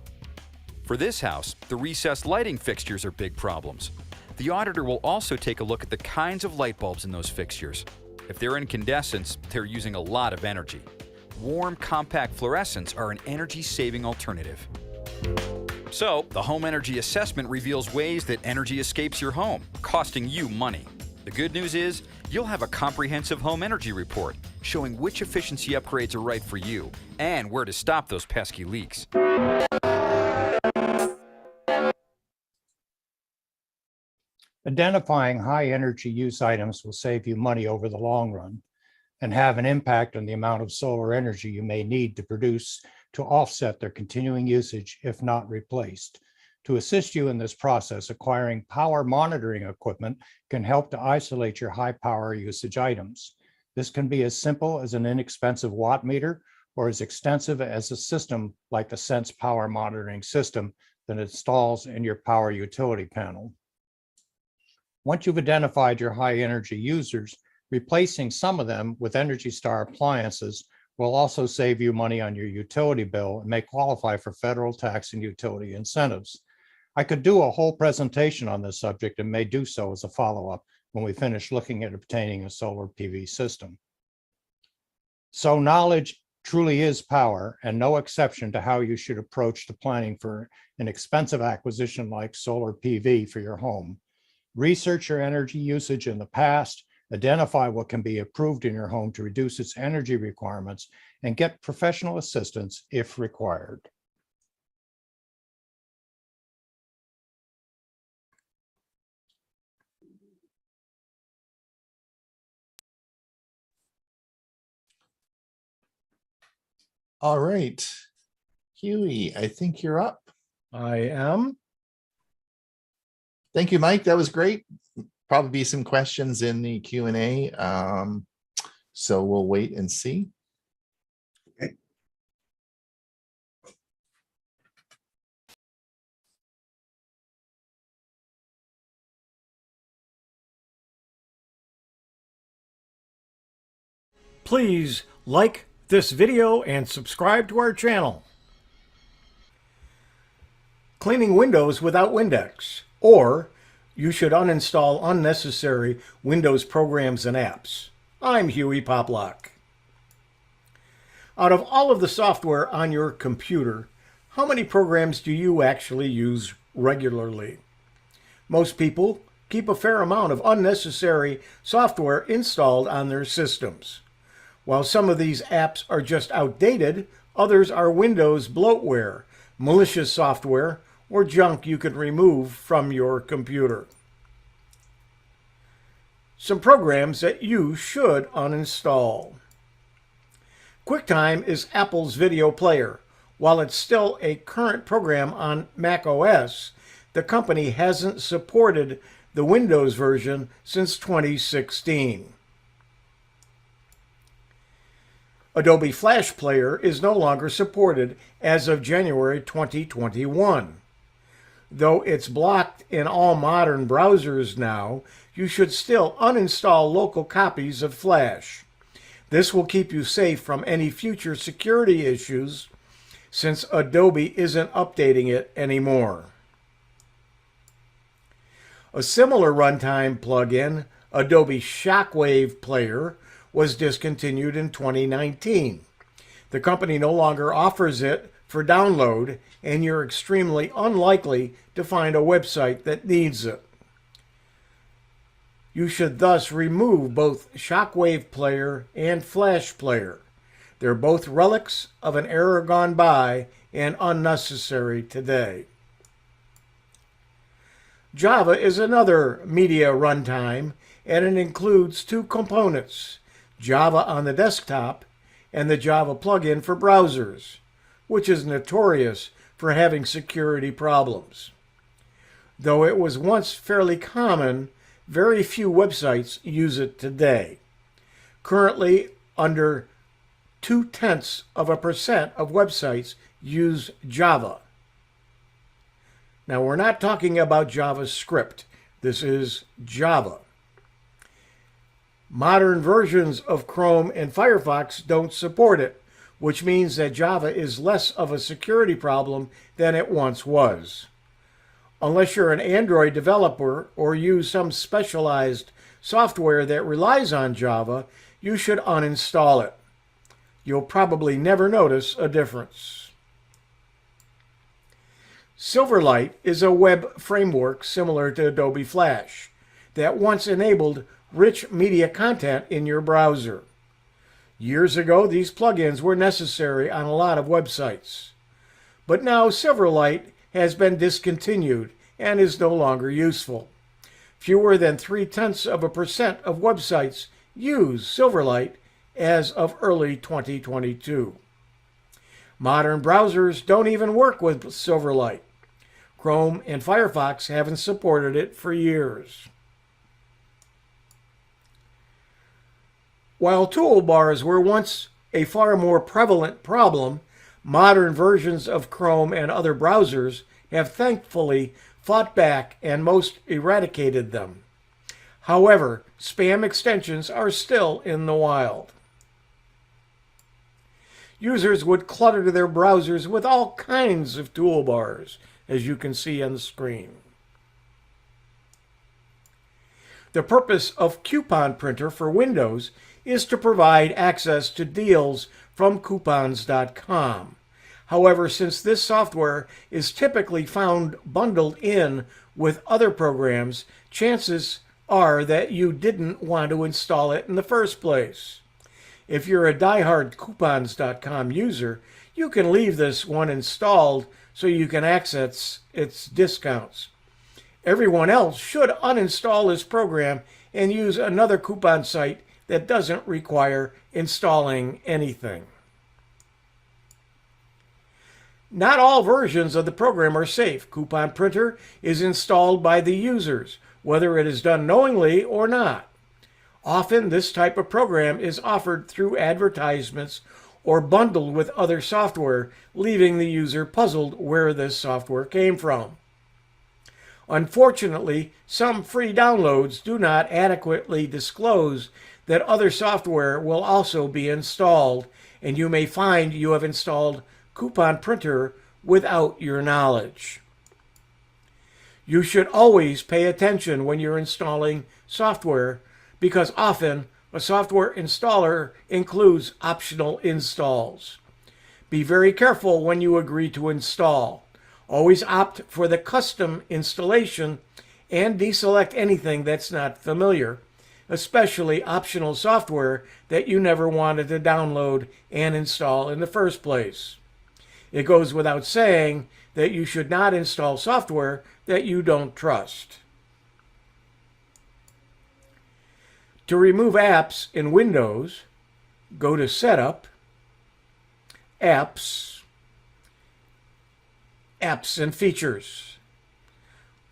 For this house, the recessed lighting fixtures are big problems. The auditor will also take a look at the kinds of light bulbs in those fixtures. If they're incandescents, they're using a lot of energy. Warm, compact fluorescents are an energy-saving alternative. So, the home energy assessment reveals ways that energy escapes your home, costing you money. The good news is, you'll have a comprehensive home energy report showing which efficiency upgrades are right for you and where to stop those pesky leaks. Identifying high energy use items will save you money over the long run and have an impact on the amount of solar energy you may need to produce to offset their continuing usage if not replaced. To assist you in this process, acquiring power monitoring equipment can help to isolate your high power usage items. This can be as simple as an inexpensive watt meter or as extensive as a system like the Sense power monitoring system that installs in your power utility panel. Once you've identified your high energy users, replacing some of them with Energy Star appliances will also save you money on your utility bill and may qualify for federal tax and utility incentives. I could do a whole presentation on this subject and may do so as a follow-up when we finish looking at obtaining a solar PV system. So knowledge truly is power, and no exception to how you should approach the planning for an expensive acquisition like solar PV for your home. Research your energy usage in the past, identify what can be improved in your home to reduce its energy requirements, and get professional assistance if required. All right. Hewie, I think you're up. I am. Thank you, Mike. That was great. Probably be some questions in the Q&A. So we'll wait and see. Okay. Please like this video and subscribe to our channel. Cleaning Windows without Windex, or you should uninstall unnecessary Windows programs and apps. I'm Hewie Poplock. Out of all of the software on your computer, how many programs do you actually use regularly? Most people keep a fair amount of unnecessary software installed on their systems. While some of these apps are just outdated, others are Windows bloatware, malicious software, or junk you can remove from your computer. Some programs that you should uninstall. QuickTime is Apple's video player. While it's still a current program on Mac OS, the company hasn't supported the Windows version since 2016. Adobe Flash Player is no longer supported as of January 2021. Though it's blocked in all modern browsers now, you should still uninstall local copies of Flash. This will keep you safe from any future security issues since Adobe isn't updating it anymore. A similar runtime plugin, Adobe Shockwave Player, was discontinued in 2019. The company no longer offers it for download, and you're extremely unlikely to find a website that needs it. You should thus remove both Shockwave Player and Flash Player. They're both relics of an era gone by and unnecessary today. Java is another media runtime, and it includes two components, Java on the desktop and the Java plugin for browsers, which is notorious for having security problems. Though it was once fairly common, very few websites use it today. Currently, under 0.2% of websites use Java. Now, we're not talking about JavaScript. This is Java. Modern versions of Chrome and Firefox don't support it, which means that Java is less of a security problem than it once was. Unless you're an Android developer or use some specialized software that relies on Java, you should uninstall it. You'll probably never notice a difference. Silverlight is a web framework similar to Adobe Flash that once enabled rich media content in your browser. Years ago, these plugins were necessary on a lot of websites. But now Silverlight has been discontinued and is no longer useful. Fewer than 0.3% of websites use Silverlight as of early 2022. Modern browsers don't even work with Silverlight. Chrome and Firefox haven't supported it for years. While toolbars were once a far more prevalent problem, modern versions of Chrome and other browsers have thankfully fought back and most eradicated them. However, spam extensions are still in the wild. Users would clutter their browsers with all kinds of toolbars, as you can see on the screen. The purpose of Coupon Printer for Windows is to provide access to deals from coupons.com. However, since this software is typically found bundled in with other programs, chances are that you didn't want to install it in the first place. If you're a diehard coupons.com user, you can leave this one installed so you can access its discounts. Everyone else should uninstall this program and use another coupon site that doesn't require installing anything. Not all versions of the program are safe. Coupon Printer is installed by the users, whether it is done knowingly or not. Often, this type of program is offered through advertisements or bundled with other software, leaving the user puzzled where this software came from. Unfortunately, some free downloads do not adequately disclose that other software will also be installed, and you may find you have installed Coupon Printer without your knowledge. You should always pay attention when you're installing software, because often a software installer includes optional installs. Be very careful when you agree to install. Always opt for the custom installation and deselect anything that's not familiar, especially optional software that you never wanted to download and install in the first place. It goes without saying that you should not install software that you don't trust. To remove apps in Windows, go to Setup, Apps, Apps and Features.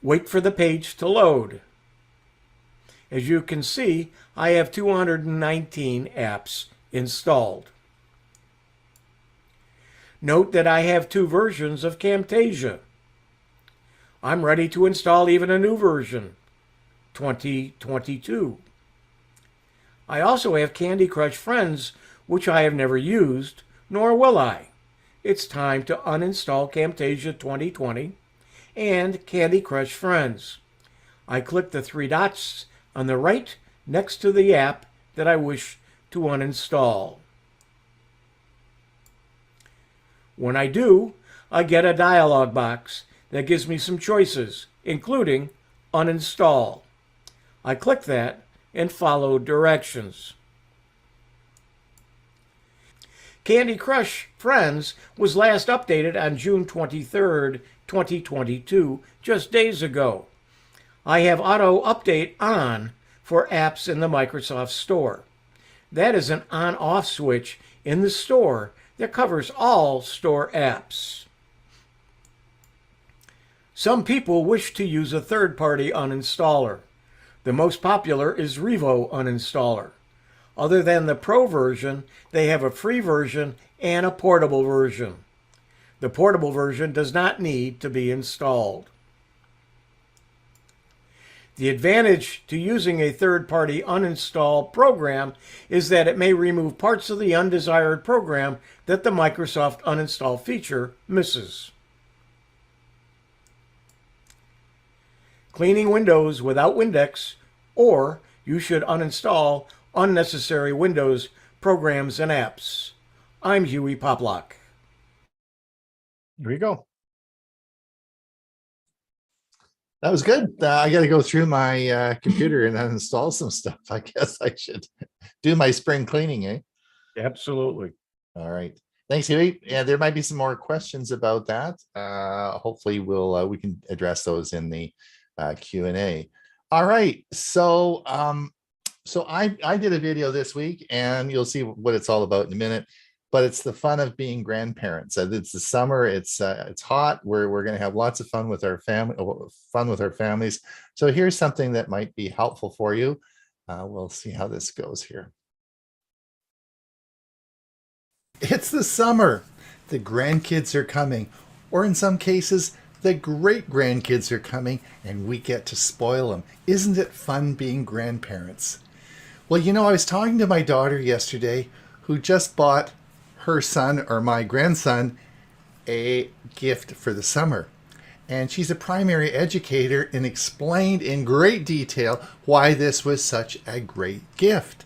Wait for the page to load. As you can see, I have 219 apps installed. Note that I have two versions of Camtasia. I'm ready to install even a new version, 2022. I also have Candy Crush Friends, which I have never used, nor will I. It's time to uninstall Camtasia 2020 and Candy Crush Friends. I click the three dots on the right next to the app that I wish to uninstall. When I do, I get a dialog box that gives me some choices, including uninstall, I click that and follow directions. Candy Crush Friends was last updated on June 23rd, 2022, just days ago. I have auto update on for apps in the Microsoft Store. That is an on-off switch in the store that covers all store apps. Some people wish to use a third-party uninstaller. The most popular is Revo Uninstaller. Other than the Pro version, they have a free version and a portable version. The portable version does not need to be installed. The advantage to using a third-party uninstall program is that it may remove parts of the undesired program that the Microsoft Uninstall feature misses. Cleaning Windows without Windex, or you should uninstall unnecessary Windows programs and apps. I'm Hewie Poplock. Here you go. That was good. I got to go through my computer and uninstall some stuff. I guess I should do my spring cleaning, eh? Absolutely. All right. Thanks, Hewie. Yeah, there might be some more questions about that. Hopefully we can address those in the Q&A. All right. So I did a video this week, and you'll see what it's all about in a minute. But it's the fun of being grandparents. It's the summer. It's hot. We're going to have lots of fun with our families. So here's something that might be helpful for you. We'll see how this goes here. It's the summer. The grandkids are coming, or in some cases, the great grandkids are coming, and we get to spoil them. Isn't it fun being grandparents? Well, you know, I was talking to my daughter yesterday, who just bought her son, or my grandson, a gift for the summer. And she's a primary educator and explained in great detail why this was such a great gift.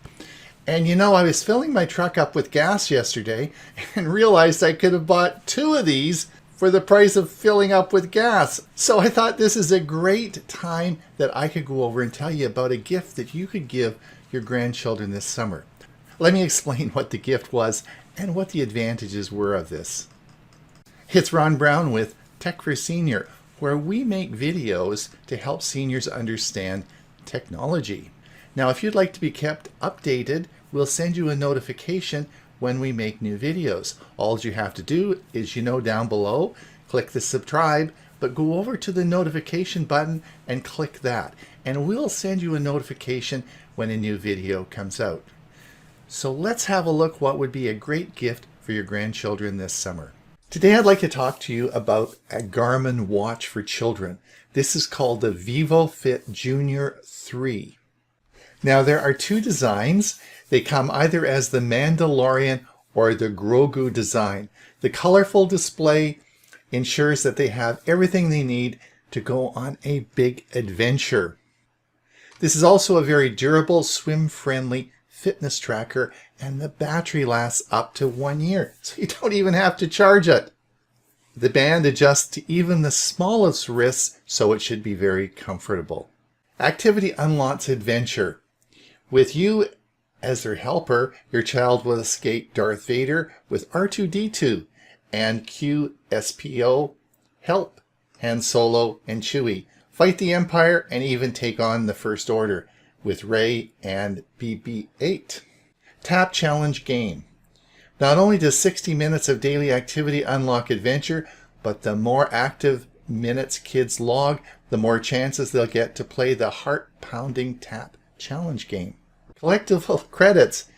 And you know, I was filling my truck up with gas yesterday and realized I could have bought 2 of these for the price of filling up with gas. So I thought this is a great time that I could go over and tell you about a gift that you could give your grandchildren this summer. Let me explain what the gift was and what the advantages were of this. It's Ron Brown with Tech for Senior, where we make videos to help seniors understand technology. Now, if you'd like to be kept updated, we'll send you a notification when we make new videos. All you have to do is, down below, click the subscribe, but go over to the notification button and click that, and we'll send you a notification when a new video comes out. So let's have a look what would be a great gift for your grandchildren this summer. Today I'd like to talk to you about a Garmin watch for children. This is called the VivoFit Junior 3. Now there are 2 designs. They come either as the Mandalorian or the Grogu design. The colorful display ensures that they have everything they need to go on a big adventure. This is also a very durable, swim-friendly fitness tracker, and the battery lasts up to 1 year, so you don't even have to charge it. The band adjusts to even the smallest wrists, so it should be very comfortable. Activity unlocks adventure. With you as their helper, your child will escape Darth Vader with R2-D2 and Q-SPO, help Han Solo and Chewie, fight the Empire, and even take on the First Order with Rey and BB-8. Tap Challenge Game. Not only does 60 minutes of daily activity unlock adventure, but the more active minutes kids log, the more chances they'll get to play the heart-pounding Tap Challenge Game. Collectible credits.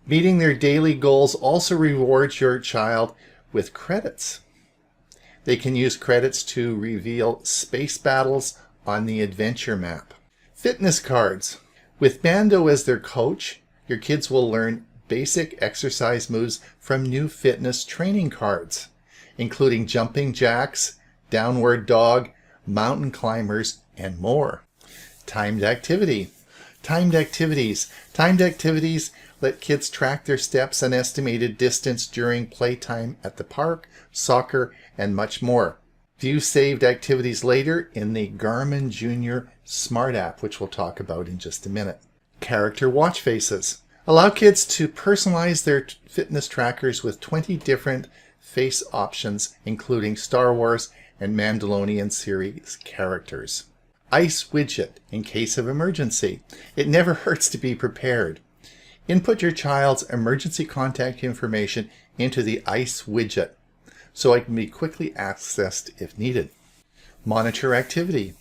Meeting their daily goals also rewards your child with credits. They can use credits to reveal space battles on the adventure map. Fitness cards. With Bando as their coach, your kids will learn basic exercise moves from new fitness training cards, including jumping jacks, downward dog, mountain climbers, and more. Timed activity. Timed activities. Timed activities let kids track their steps and estimated distance during playtime at the park, soccer, and much more. View saved activities later in the Garmin Junior Smart app, which we'll talk about in just a minute. Character watch faces. Allow kids to personalize their fitness trackers with 20 different face options, including Star Wars and Mandalorian series characters. Ice widget in case of emergency. It never hurts to be prepared. Input your child's emergency contact information into the Ice widget so it can be quickly accessed if needed. Monitor activity.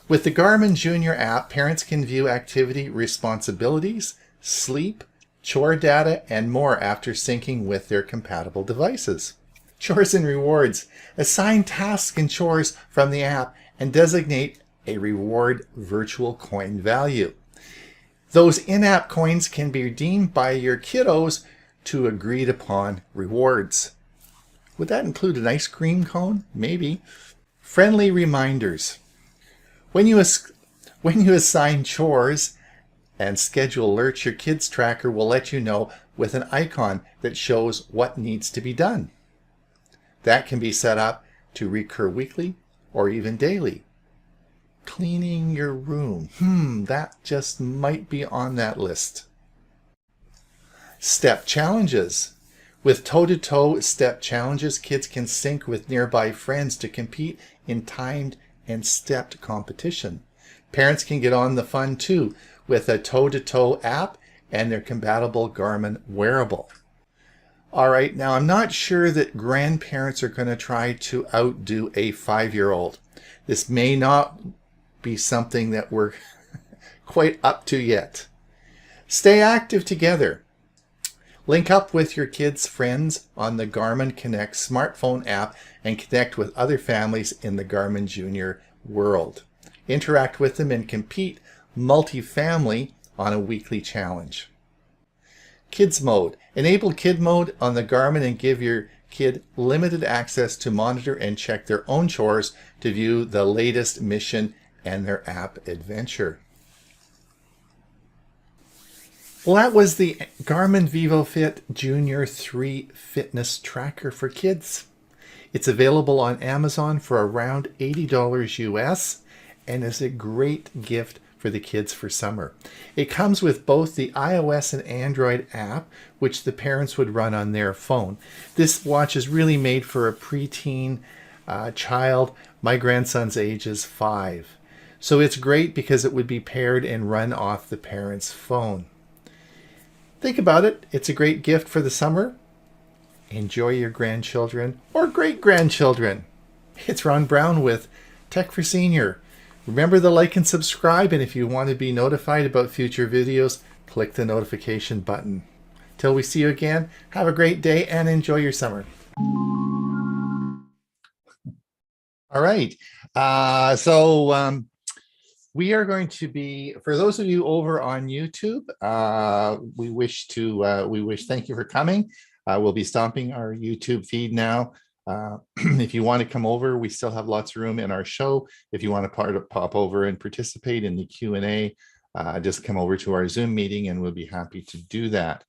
With the Garmin Junior app, parents can view activity responsibilities, sleep, chore data, and more after syncing with their compatible devices. Chores and rewards. Assign tasks and chores from the app and designate a reward virtual coin value. Those in-app coins can be redeemed by your kiddos to agreed upon rewards. Would that include an ice cream cone? Maybe. Friendly reminders. When you assign chores and schedule alerts, your kids' tracker will let you know with an icon that shows what needs to be done. That can be set up to recur weekly or even daily. Cleaning your room. That just might be on that list. Step challenges. With toe-to-toe step challenges, kids can sync with nearby friends to compete in timed and stepped competition. Parents can get on the fun too with a toe-to-toe app and their compatible Garmin wearable. All right, now I'm not sure that grandparents are going to try to outdo a 5-year-old. This may not be something that we're quite up to yet. Stay active together. Link up with your kids' friends on the Garmin Connect smartphone app and connect with other families in the Garmin Junior world. Interact with them and compete multi-family on a weekly challenge. Kids mode. Enable kid mode on the Garmin and give your kid limited access to monitor and check their own chores to view the latest mission and their app adventure. Well, that was the Garmin VivoFit Junior 3 fitness tracker for kids. It's available on Amazon for around $80 US and is a great gift for the kids for summer. It comes with both the iOS and Android app, which the parents would run on their phone. This watch is really made for a preteen child. My grandson's age is 5. So it's great because it would be paired and run off the parent's phone. Think about it. It's a great gift for the summer. Enjoy your grandchildren or great-grandchildren. It's Ron Brown with Tech for Senior. Remember to like and subscribe, and if you want to be notified about future videos, click the notification button. Till we see you again, have a great day and enjoy your summer. All right. We are going to be, for those of you over on YouTube, thank you for coming. We'll be stopping our YouTube feed now. If you want to come over, we still have lots of room in our show. If you want to pop over and participate in the Q&A, just come over to our Zoom meeting and we'll be happy to do that.